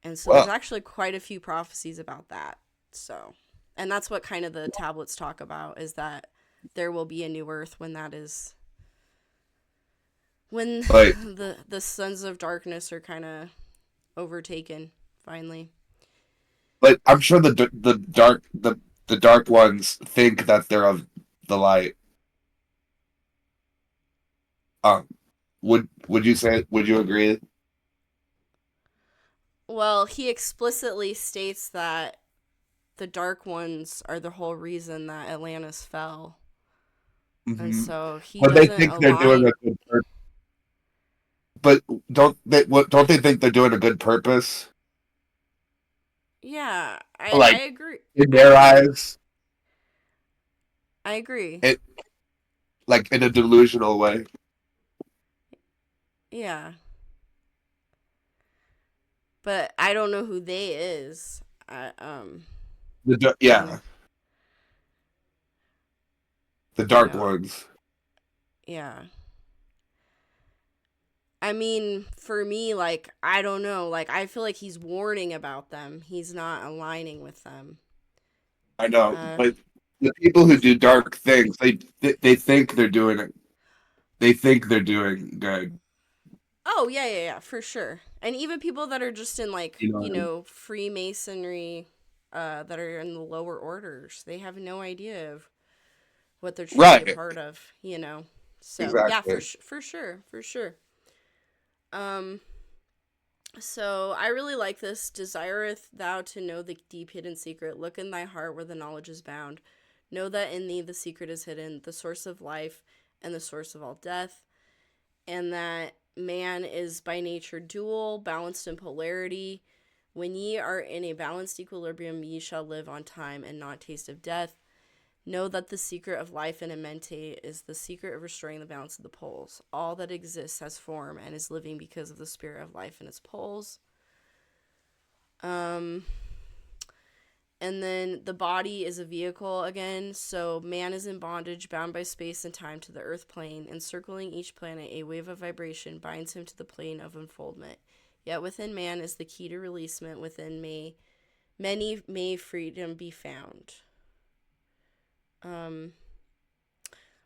And so there's Well, actually quite a few prophecies about that. So, and that's what kind of the tablets talk about, is that there will be a new earth when that is when like the sons of darkness are kind of overtaken finally. I'm sure the dark ones think that they're of the light. Um, would you agree? Well, he explicitly states that the dark ones are the whole reason that Atlantis fell. And Hmm. so he But they doesn't think they're doing align. a good purpose. But don't they think they're doing a good purpose? Yeah, I Like agree. in I their agree. eyes, I agree. it like in a delusional way. Yeah. But I don't know who they is. You know. Yeah, the You dark know. ones. Yeah. I mean, for me, like, I don't know. Like, I feel like he's warning about them. He's not aligning with them. I know, Uh, but the people who do dark things, they think they're doing it. They think they're doing good. oh, yeah, yeah, yeah, for sure. And even people that are just in, like, You know what I mean? Freemasonry, that are in the lower orders, they have no idea of what they're truly a Right. part of. So, yeah, Exactly. for sure, for sure. Um, So I really like this. Desireth thou to know the deep hidden secret? Look in thy heart where the knowledge is bound. Know that in thee the secret is hidden, the source of life and the source of all death, and that man is by nature dual, balanced in polarity. When ye are in a balanced equilibrium, ye shall live on time and not taste of death. Know that the secret of life in Amente is the secret of restoring the balance of the poles. All that exists has form and is living because of the spirit of life in its poles. Um, And then the body is a vehicle again, so man is in bondage, bound by space and time to the earth plane. Encircling each planet, a wave of vibration binds him to the plane of unfoldment. Yet within man is the key to releasement. Within many may freedom be found.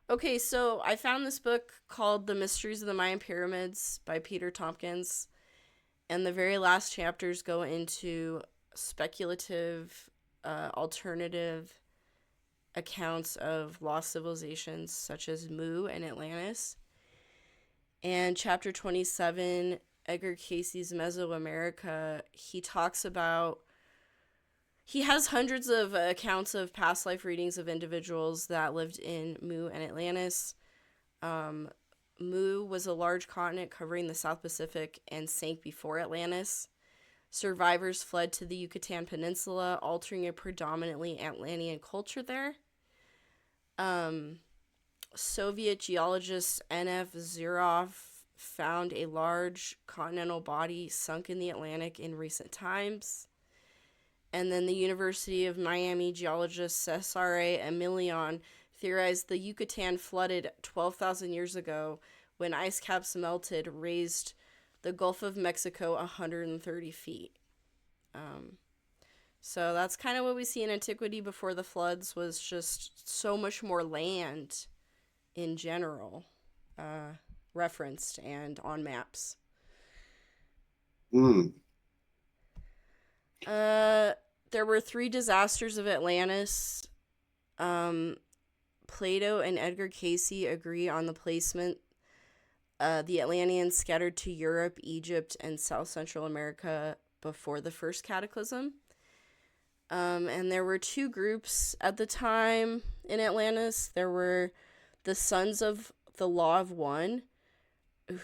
Okay, so I found this book called The Mysteries of the Mayan Pyramids by Peter Tompkins. And the very last chapters go into speculative, alternative accounts of lost civilizations such as Mu and Atlantis. And chapter 27, Edgar Casey's Mesoamerica, he talks about, he has hundreds of accounts of past life readings of individuals that lived in Mu and Atlantis. Mu was a large continent covering the South Pacific and sank before Atlantis. Survivors fled to the Yucatan Peninsula, altering a predominantly Atlantean culture there. Soviet geologist N.F. Zirov found a large continental body sunk in the Atlantic in recent times. And then the University of Miami geologist Cesare Emilion theorized the Yucatan flooded 12,000 years ago when ice caps melted, raised the Gulf of Mexico 130 feet. So that's kind of what we see in antiquity before the floods, was just so much more land in general referenced and on maps. There were 3 disasters of Atlantis. Plato and Edgar Casey agree on the placement. The Atlanteans scattered to Europe, Egypt, and South Central America before the first cataclysm. And there were 2 groups at the time in Atlantis. There were the Sons of the Law of One,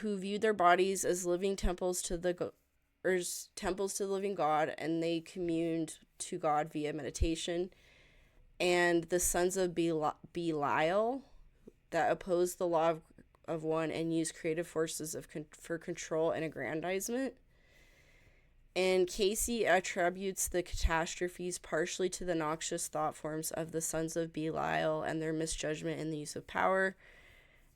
who viewed their bodies as living temples to the living God, and they communed to God via meditation. And the Sons of Belial, that opposed the law of one and used creative forces for control and aggrandizement. And Casey attributes the catastrophes partially to the noxious thought forms of the Sons of Belial and their misjudgment in the use of power.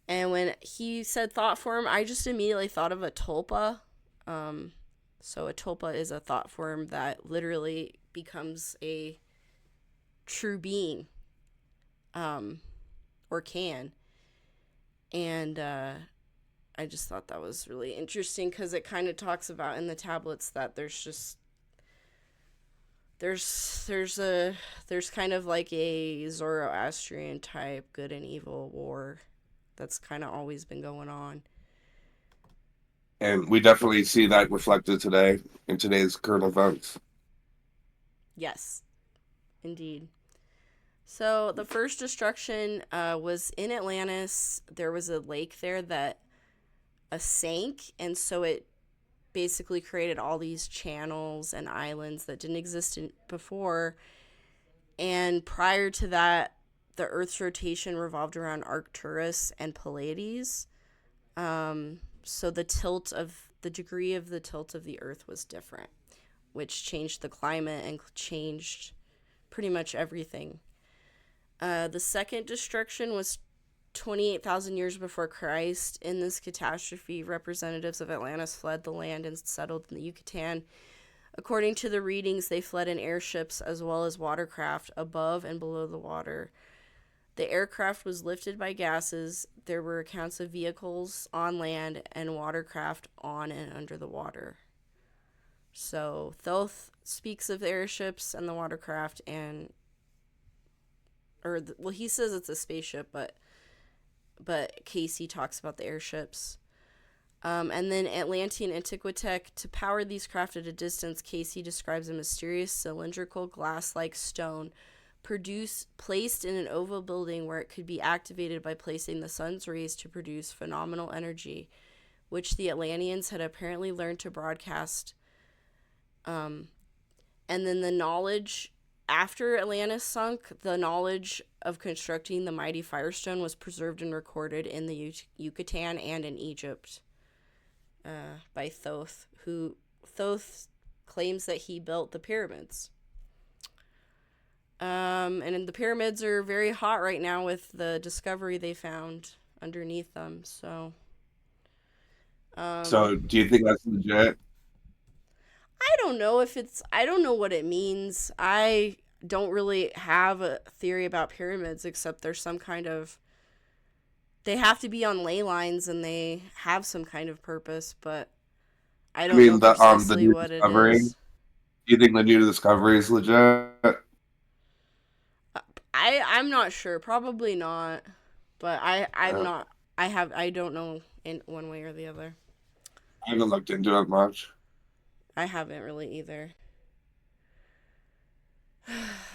And when he said thought form, I just immediately thought of a tulpa. So a tulpa is a thought form that literally becomes a true being, or can. And I just thought that was really interesting because it kind of talks about in the tablets that there's kind of like a Zoroastrian type good and evil war that's kind of always been going on. And we definitely see that reflected today in today's current events. Yes, indeed. So the first destruction was in Atlantis. There was a lake there that sank, and so it basically created all these channels and islands that didn't exist before. And prior to that, the Earth's rotation revolved around Arcturus and Pleiades. So the degree of the tilt of the Earth was different, which changed the climate and changed pretty much everything. The second destruction was 28,000 years before Christ. In this catastrophe, representatives of Atlantis fled the land and settled in the Yucatan. According to the readings, they fled in airships as well as watercraft above and below the water. The aircraft was lifted by gases. There were accounts of vehicles on land and watercraft on and under the water. So Thoth speaks of the airships and the watercraft, he says it's a spaceship, but Casey talks about the airships. And then Atlantean Antiquitech, to power these craft at a distance, Casey describes a mysterious cylindrical glass-like stone placed in an oval building where it could be activated by placing the sun's rays to produce phenomenal energy, which the Atlanteans had apparently learned to broadcast. And then the knowledge, after Atlantis sunk, the knowledge of constructing the mighty Firestone was preserved and recorded in the Yucatan and in Egypt by Thoth, who Thoth claims that he built the pyramids. And the pyramids are very hot right now with the discovery they found underneath them. So, um, So, do you think that's legit? I don't know if it's, I don't know what it means. I don't really have a theory about pyramids except there's some kind of, they have to be on ley lines and they have some kind of purpose, but I I don't know mean, the precisely new what it discovery. is. Do you think the new discovery is legit? I'm not sure. Probably not. But I'm Uh, not. I don't know in one way or the other. I haven't looked into it much. I haven't really either.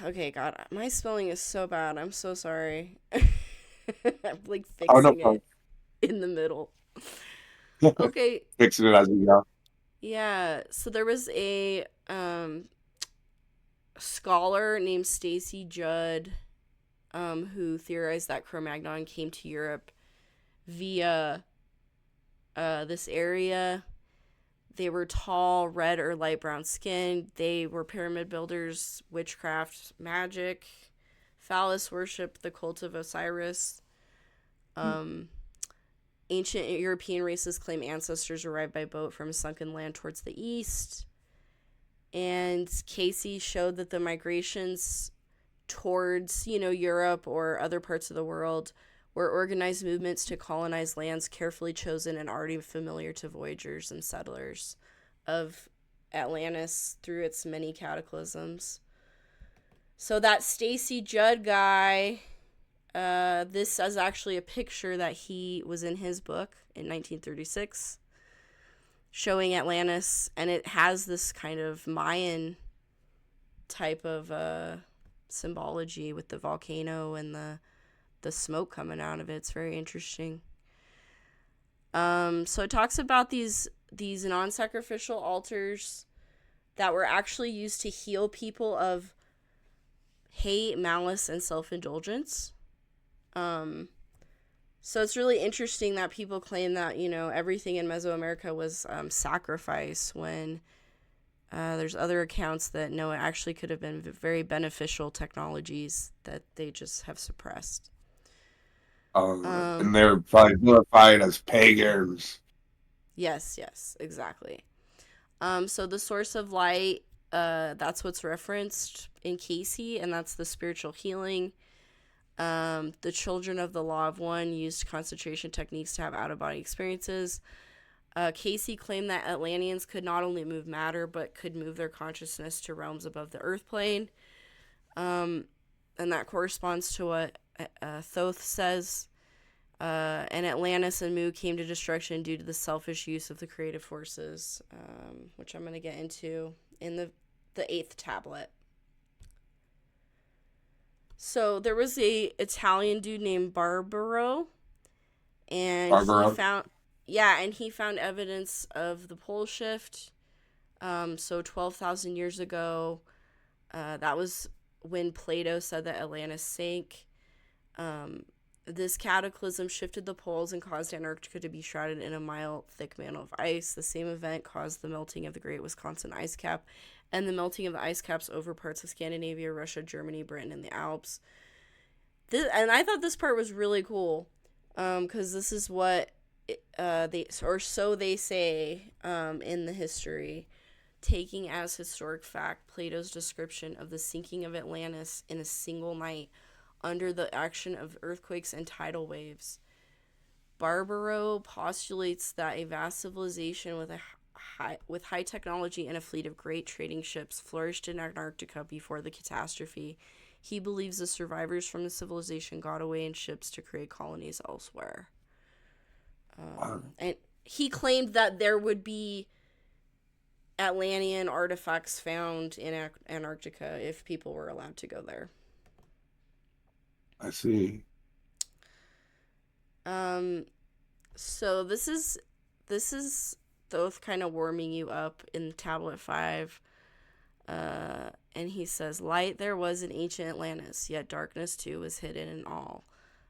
Okay, God, my spelling is so bad. I'm so sorry. I'm like Oh no fixing problem. it in the middle. Okay, Fixing it as we go. yeah. So there was a scholar named Stacy Judd who theorized that Cro-Magnon came to Europe via this area. They were tall, red or light brown skinned. They were pyramid builders, witchcraft, magic, phallus worship, the cult of Osiris. Um, Ancient European races claim ancestors arrived by boat from a sunken land towards the east. And Casey showed that the migrations towards, Europe or other parts of the world were organized movements to colonize lands carefully chosen and already familiar to voyagers and settlers of Atlantis through its many cataclysms. So that Stacy Judd guy, this is actually a picture that he was in his book in 1936 showing Atlantis, and it has this kind of Mayan type of symbology with the volcano and the smoke coming out of it. It's very interesting. So it talks about these non-sacrificial altars that were actually used to heal people of hate, malice, and self-indulgence. So it's really interesting that people claim that, everything in Mesoamerica was sacrifice when there's other accounts that no, it actually could have been very beneficial technologies that they just have suppressed. And Um, they're probably glorified as pagans. yes, exactly. So the source of light, that's what's referenced in Casey, and that's the spiritual healing. The children of the Law of One used concentration techniques to have out of body experiences. Casey claimed that Atlanteans could not only move matter, but could move their consciousness to realms above the earth plane. And that corresponds to what Thoth says. And Atlantis and Mu came to destruction due to the selfish use of the creative forces, which I'm going to get into in the eighth tablet. So there was a Italian dude named Barbaro, and Barbara. he found evidence of the pole shift. So 12,000 years ago, that was when Plato said that Atlantis sank. This cataclysm shifted the poles and caused Antarctica to be shrouded in a mile-thick mantle of ice. The same event caused the melting of the Great Wisconsin ice cap and the melting of the ice caps over parts of Scandinavia, Russia, Germany, Britain, and the Alps. And I thought this part was really cool, because this is what they say in the history, taking as historic fact Plato's description of the sinking of Atlantis in a single night under the action of earthquakes and tidal waves. Barbaro postulates that a vast civilization with high technology and a fleet of great trading ships flourished in Antarctica before the catastrophe. He believes the survivors from the civilization got away in ships to create colonies elsewhere. And he claimed that there would be Atlantean artifacts found in Antarctica if people were allowed to go there. I see. So this is Thoth kind of warming you up in Tablet 5. And he says, light there was in ancient Atlantis, yet darkness too was hidden in all.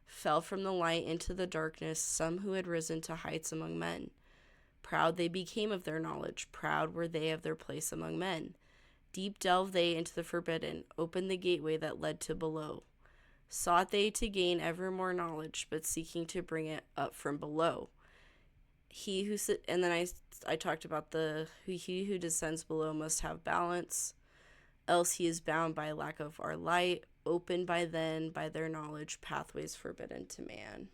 Fell from the light into the darkness some who had risen to heights among men. Proud they became of their knowledge, proud were they of their place among men. Deep delved they into the forbidden, opened the gateway that led to below. Sought they to gain ever more knowledge, but seeking to bring it up from below. He who and then I talked about he who descends below must have balance, else he is bound by lack of our light, opened by their knowledge, pathways forbidden to man.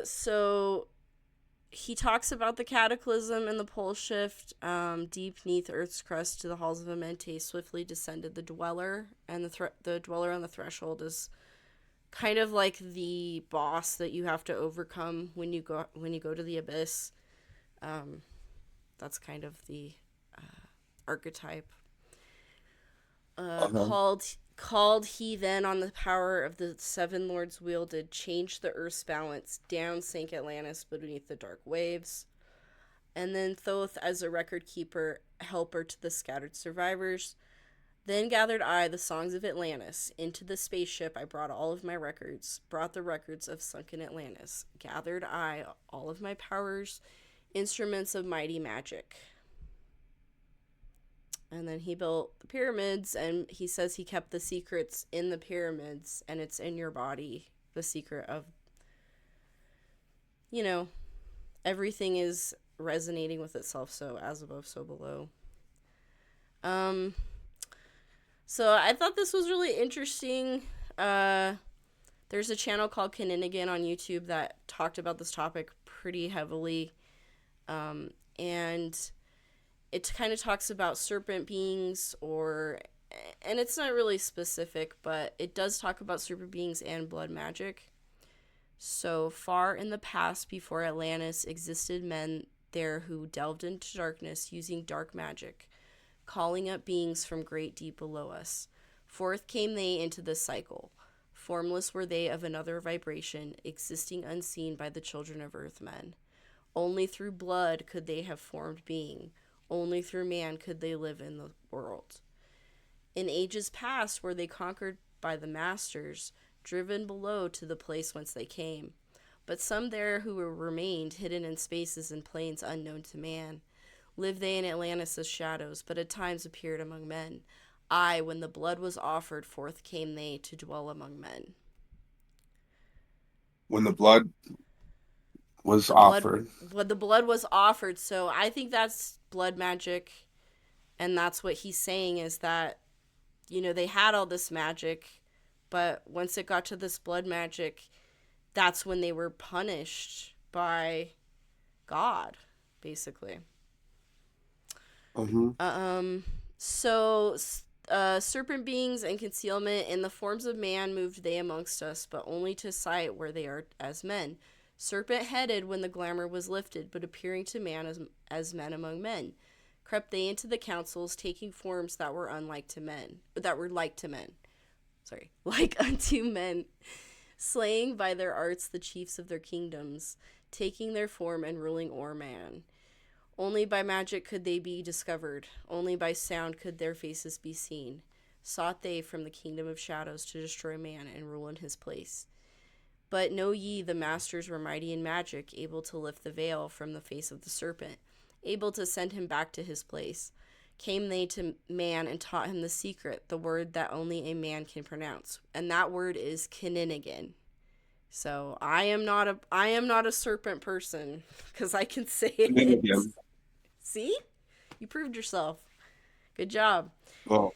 So he talks about the cataclysm and the pole shift. Deep neath Earth's crust to the halls of Amente swiftly descended the dweller, and the dweller on the threshold is kind of like the boss that you have to overcome when you go to the abyss. That's kind of the archetype. Called he then on the power of the seven lords wielded, changed the earth's balance, down sank Atlantis beneath the dark waves. And then Thoth, as a record keeper, helper to the scattered survivors. Then gathered I the songs of Atlantis. Into the spaceship I brought all of my records, brought the records of sunken Atlantis. Gathered I all of my powers, instruments of mighty magic. And then he built the pyramids, and he says he kept the secrets in the pyramids, and it's in your body. The secret of, everything is resonating with itself, so as above, so below. So I thought this was really interesting. There's a channel called Kininigan on YouTube that talked about this topic pretty heavily. And it kind of talks about serpent beings, and it's not really specific, but it does talk about serpent beings and blood magic. So far in the past, before Atlantis, existed men there who delved into darkness using dark magic, calling up beings from great deep below us. Forth came they into the cycle. Formless were they of another vibration, existing unseen by the children of earthmen. Only through blood could they have formed being. Only through man could they live in the world. In ages past were they conquered by the masters, driven below to the place whence they came. But some there who remained, hidden in spaces and plains unknown to man. Lived they in Atlantis' shadows, but at times appeared among men. Aye, when the blood was offered, forth came they to dwell among men. When the blood was offered. When the blood was offered. So I think that's blood magic. And that's what he's saying is that, they had all this magic, but once it got to this blood magic, that's when they were punished by God, basically. So serpent beings and concealment in the forms of man moved they amongst us, but only to sight where they are as men. Serpent-headed when the glamour was lifted, but appearing to man as men among men. Crept they into the councils, taking forms that were like unto men, slaying by their arts the chiefs of their kingdoms, taking their form and ruling o'er man. Only by magic could they be discovered, only by sound could their faces be seen. Sought they from the kingdom of shadows to destroy man and rule in his place. But know ye the masters were mighty in magic, able to lift the veil from the face of the serpent, able to send him back to his place. Came they to man and taught him the secret, the word that only a man can pronounce, and that word is Kininigan. So I am not a serpent person because I can say it. See? You proved yourself. Good job. Oh.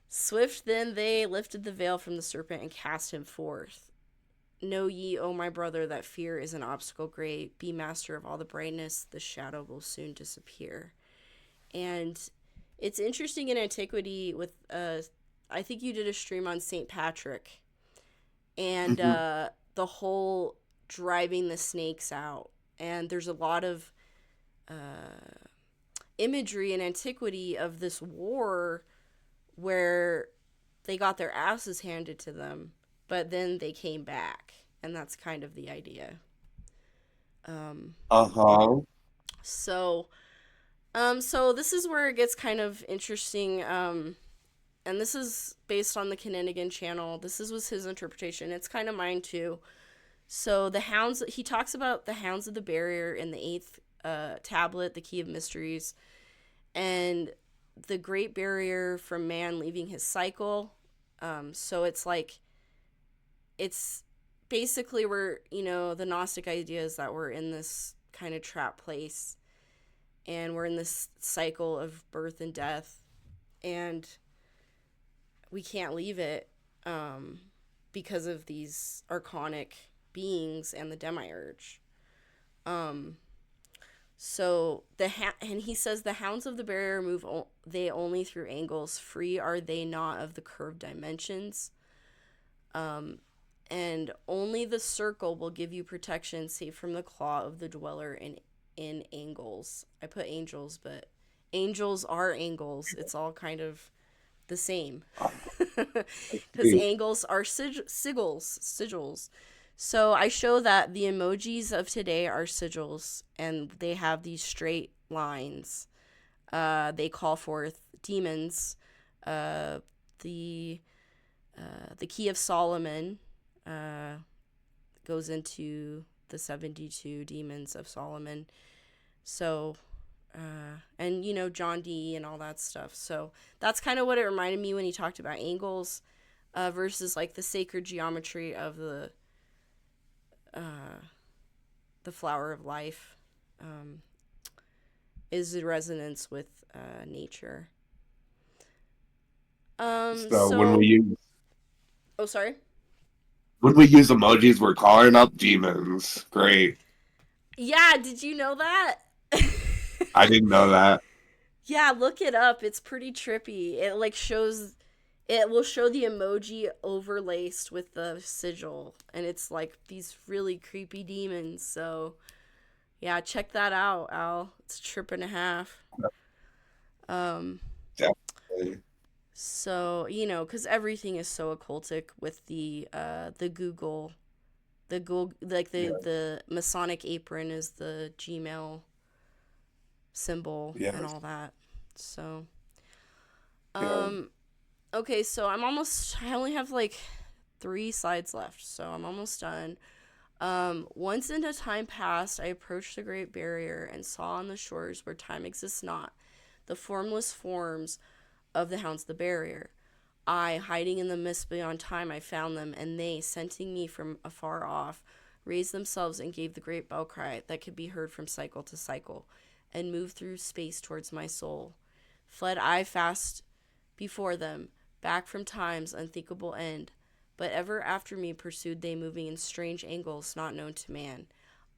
Swift then they lifted the veil from the serpent and cast him forth. Know ye, O my brother, that fear is an obstacle great. Be master of all the brightness, the shadow will soon disappear. And it's interesting in antiquity with, I think you did a stream on St. Patrick. And the whole driving the snakes out. And there's a lot of imagery in antiquity of this war where they got their asses handed to them, but then they came back, and that's kind of the idea. So this is where it gets kind of interesting, and this is based on the Kininigan channel. This was his interpretation. It's kind of mine too. So the hounds, he talks about the hounds of the barrier in the 8th tablet, the Key of Mysteries, and the Great Barrier from man leaving his cycle. So it's like, it's basically where, the Gnostic idea is that we're in this kind of trap place, and we're in this cycle of birth and death, and we can't leave it, because of these archonic beings and the demiurge. Um, so and he says the hounds of the barrier move they only through angles. Free are they not of the curved dimensions. Um, and only the circle will give you protection, safe from the claw of the dweller in angles. I put angels, but angels are angles. It's all kind of the same, because angles are sigils. So I show that the emojis of today are sigils, and they have these straight lines. They call forth demons. Uh, the the Key of Solomon uh, goes into the 72 demons of Solomon. So, and John Dee and all that stuff. So that's kind of what it reminded me when he talked about angles, versus like the sacred geometry of uh, the flower of life, um, is the resonance with nature. So So, oh, sorry. when we use emojis, we're calling up demons. Great. Yeah, did you know that? I didn't know that. Yeah, look it up. It's pretty trippy. It like shows, it will show the emoji overlaced with the sigil, and it's like these really creepy demons. So, yeah, check that out, Al. It's a trip and a half. Um Definitely. so, cuz everything is so occultic with the Google, like Yeah. the Masonic apron is the Gmail symbol and Yes. all that. So, Yeah. um okay, so I only have like 3 slides left, so I'm almost done. Once in a time past, I approached the Great Barrier and saw on the shores where time exists not the formless forms of the hounds of the barrier. I, hiding in the mist beyond time, I found them, and they, scenting me from afar off, raised themselves and gave the great bell cry that could be heard from cycle to cycle, and moved through space towards my soul. Fled I fast before them, back from time's unthinkable end, but ever after me pursued they, moving in strange angles not known to man.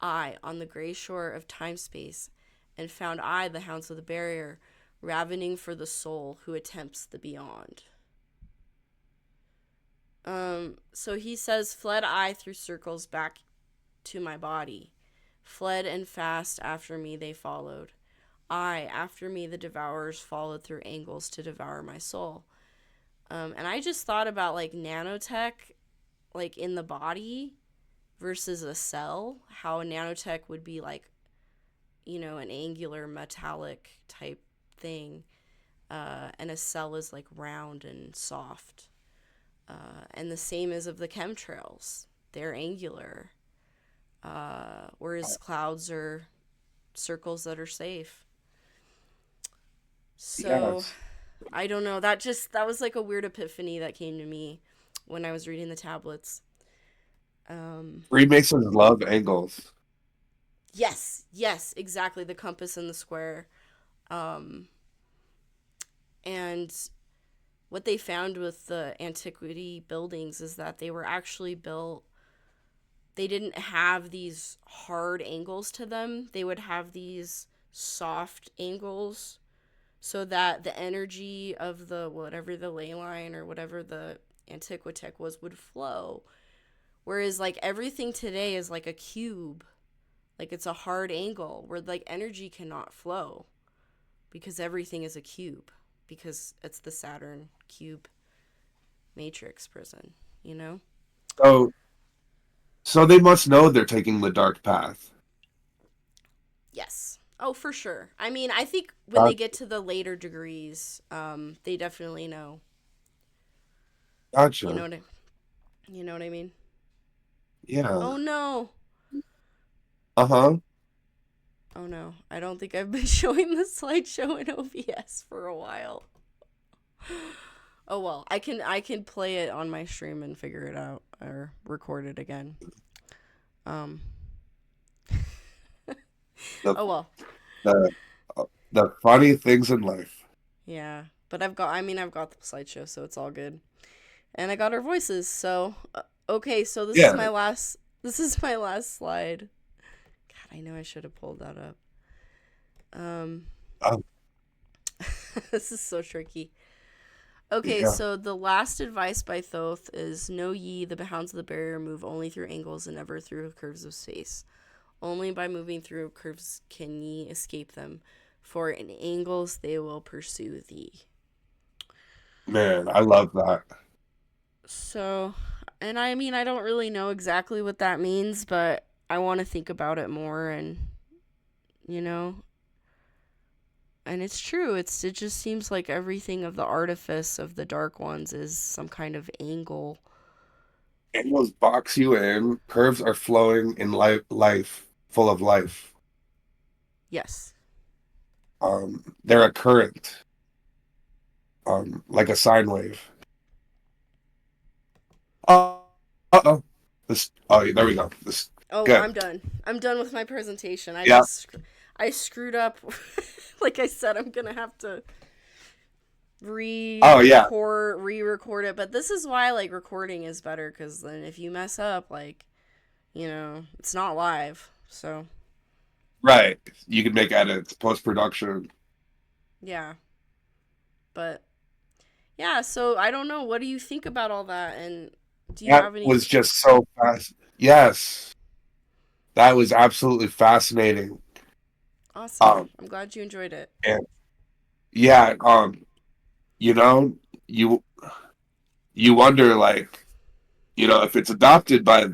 I, on the gray shore of time space, and found I the hounds of the barrier, ravening for the soul who attempts the beyond. So he says, fled I through circles back to my body. Fled and fast after me they followed. I, after me the devourers followed through angles to devour my soul. And I just thought about like nanotech, like in the body versus a cell, how a nanotech would be like, an angular metallic type thing. And a cell is like round and soft. And the same is of the chemtrails. They're angular, whereas clouds are circles that are safe. So Yes. I don't know. That was like a weird epiphany that came to me when I was reading the tablets. Um, Freemasons love angles. yes, yes, exactly. The compass and the square. Um, and what they found with the antiquity buildings is that they were actually built, they didn't have these hard angles to them. They would have these soft angles so that the energy of the whatever the ley line or whatever the antiquitech was would flow. Whereas like everything today is like a cube. Like it's a hard angle where like energy cannot flow because everything is a cube because it's the Saturn cube matrix prison, you know? So, so they must know they're taking the dark path. Yes. Oh, for sure. I mean, I think when they Got- get to the later degrees, they definitely know. You know Gotcha. what I, you know what I mean? Yeah. Oh no. Uh huh. Oh no, I don't think I've been showing the slideshow in OBS for a while. Oh well, I can play it on my stream and figure it out or record it again. Um. The Oh well. the the funny things in life. Yeah, but I've got the slideshow, so it's all good. And I got our voices. So okay, so Yeah. this is my last slide. God, I know I should have pulled that up. Um, Um, this is so tricky. Okay, yeah. so the last advice by Thoth is know ye the bounds of the barrier move only through angles and never through curves of space. Only by moving through curves can ye escape them, for in angles they will pursue thee. Man, I love that. So, and I mean, I don't really know exactly what that means, but I want to think about it more and, you know, and it's true. It just seems like everything of the artifice of the dark ones is some kind of angle. Angles box you in. Curves are flowing in life, full of life. Yes. They're a current, like a sine wave. Oh, uh-oh. This. Oh, there we go. This. Oh, Good. I'm done. I'm done with my presentation. Yeah. I screwed up. Like I said, I'm going to have to Oh, yeah. re-record it, but this is why like recording is better cuz then if you mess up like, it's not live. So, Right. You can make edits, post production. yeah. But yeah, so I don't know. What do you think about all that? And do you That have any? was just so fast. Yes, that was absolutely fascinating. Awesome. Um, I'm glad you enjoyed it. and yeah, you know, you you wonder like, if it's adopted by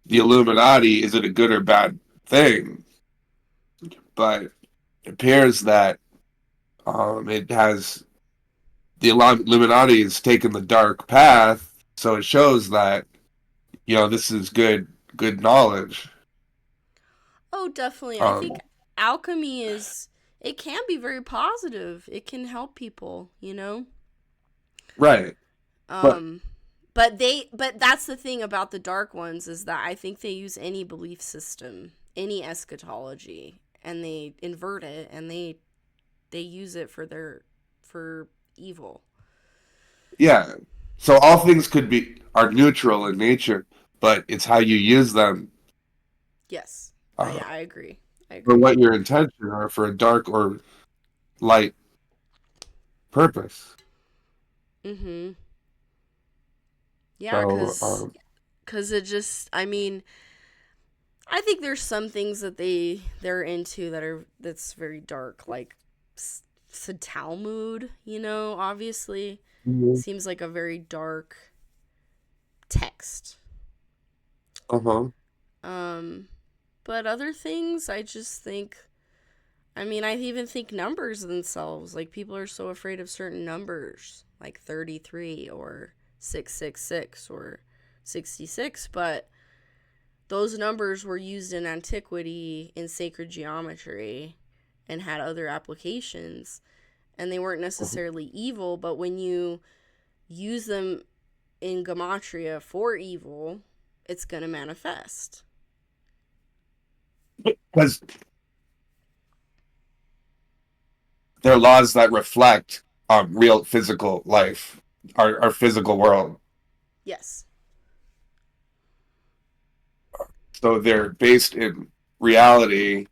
the Illuminati, is it a good or bad thing? But it appears that it has the Illuminati has taken the dark path, so it shows that this is good knowledge. Oh, definitely. I Um, think alchemy is it can be very positive. It can help people. right, but Um but that's the thing about the dark ones is that I think they use any belief system, any eschatology, and they invert it and they use it for evil. yeah. So all things are neutral in nature, but it's how you use them Yes. uh, Yeah, I agree. I for agree. what your intention are for a dark or light purpose. Mhm. Yeah, So cuz it just I mean, I think there's some things that they're into that's very dark, like the Talmud. Obviously seems like a very dark text. uh-huh. Um, but other things, I just think. I mean, I even think numbers themselves. Like people are so afraid of certain numbers, like 33 or 666 or 66, but those numbers were used in antiquity in sacred geometry and had other applications, and they weren't necessarily evil, but when you use them in gematria for evil, it's going to manifest. Because they're laws that reflect real physical life, our physical world. Yes. So they're based in reality,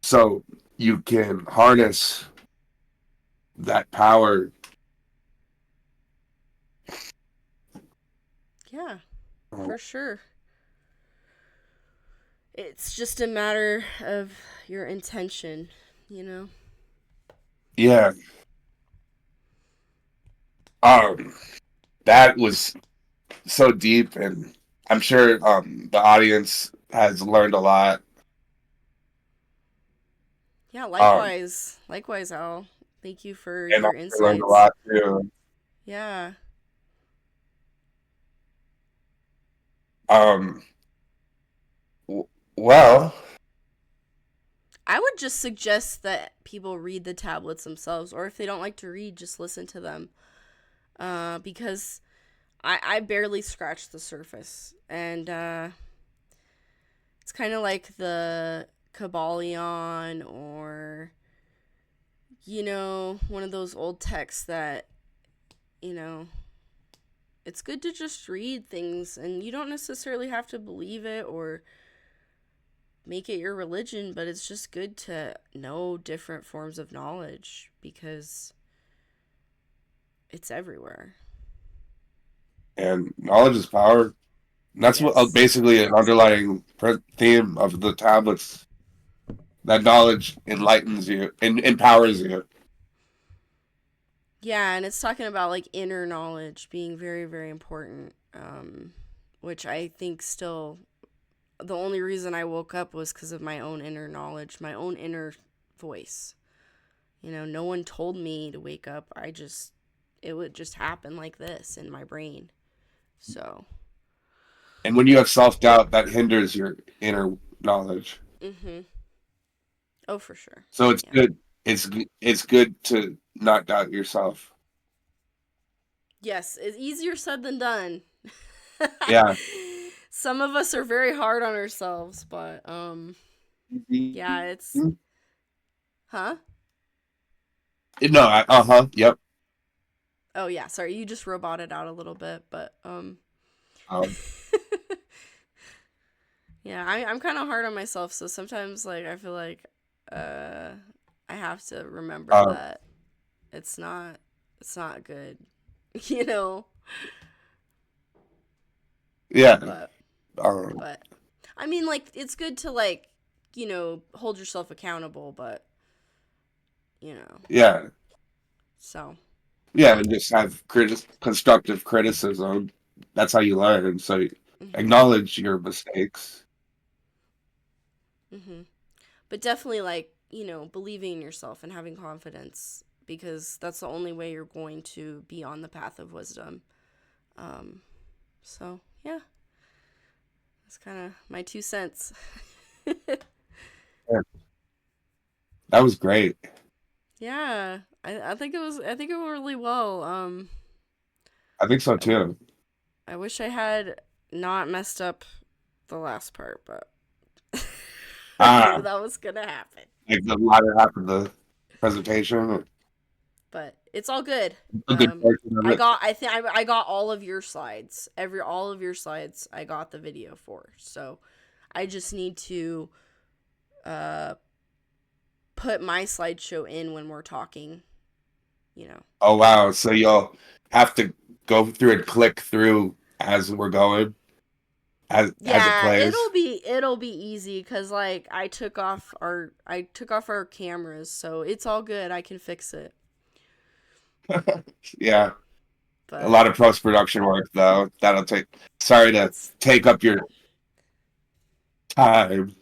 so you can harness that power. Yeah, for sure. It's just a matter of your intention. Yeah. Um, that was so deep, and I'm sure the audience has learned a lot. Yeah, Um, likewise. Likewise, Al. Thank you for and I your learned a insights. lot too. Yeah. Um, Well, I would just suggest that people read the tablets themselves, or if they don't like to read, just listen to them. Because I barely scratched the surface. And it's kind of like the Kabbalion, or, one of those old texts that, you know, it's good to just read things, and you don't necessarily have to believe it or make it your religion, but it's just good to know different forms of knowledge because it's everywhere. and knowledge is power. And that's what Yes. basically an underlying theme of the tablets. That knowledge enlightens you and empowers you. Yeah, and it's talking about like inner knowledge being very, very important. Which I think still the only reason I woke up was because of my own inner knowledge, my own inner voice. No one told me to wake up. It would just happen like this in my brain. So, And when you have self doubt, that hinders your inner knowledge. mm-hmm. Oh, for sure. So it's Yeah. good. It's good to not doubt yourself. Yes, it's easier said than done. Yeah. Some of us are very hard on ourselves, but yeah, it's huh? No. Uh huh. Yep. Oh yeah, sorry, you just roboted out a little bit, but Um, yeah, I'm kind of hard on myself, so sometimes like I feel like uh I have to remember uh, that it's not good, you know. yeah. But Um, but I mean, like, it's good to like hold yourself accountable, but you know yeah. so. Yeah. And just have constructive criticism. That's how you learn. So Mhm. acknowledge your mistakes. Mhm. But definitely, like, believing in yourself and having confidence, because that's the only way you're going to be on the path of wisdom. Um, so, yeah, that's kind of my 2 cents. Yeah, that was great. Yeah, I think it went really well. I think so I, w- too. I wish I had not messed up the last part, but I knew Ah, that was gonna happen. like the latter half of the presentation. But it's all good. A good portion of it. I got all of your slides. All of your slides I got the video for. So I just need to uh put my slideshow in when we're talking, you know. Oh wow! So you'll have to go through and click through as we're going, as it Yeah, plays. it'll be easy cuz like I took off our cameras, so it's all good. I can fix it. Yeah, a But lot of post production work though. That'll take. Sorry to it's take up your time.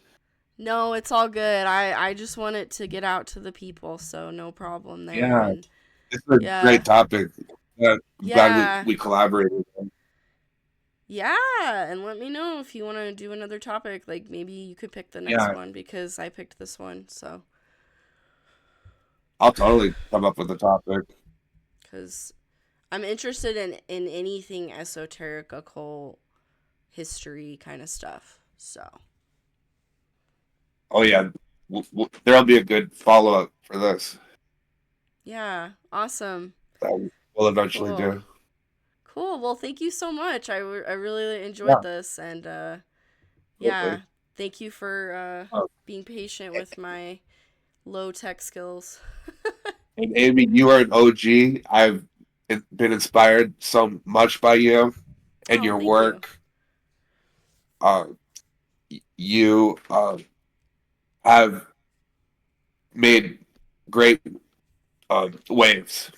no, it's all good. I just want it to get out to the people, so no problem there. Yeah, And it's a yeah. great topic. I'm glad Yeah. we collaborated. Yeah, and let me know if you want to do another topic. Like maybe you could pick the next Yeah, one because I picked this one. So, I'll totally come up with a topic. because I'm interested in anything esoteric, occult, history kind of stuff. So, Oh yeah, there'll be a good follow up for this yeah, awesome. that we'll eventually Cool. do. Cool. Well, thank you so much. I really enjoyed Yeah, this. And absolutely. yeah, thank you for Oh, being patient with my low tech skills. and Amy, you are an OG. I've been inspired so much by you and Oh, your thank you. work. Uh, you have made great waves.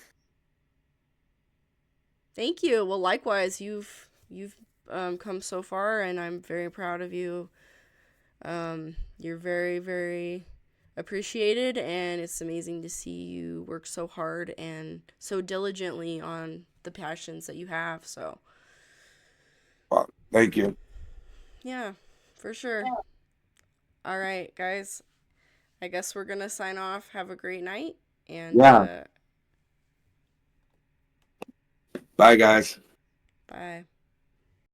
Thank you. Well, likewise, you've come so far, and I'm very proud of you. You're very, very appreciated, and it's amazing to see you work so hard and so diligently on the passions that you have. So, Well, thank you. yeah, for sure. All right, guys. I guess we're gonna sign off. Have a great night, and Yeah. Bye, guys. bye.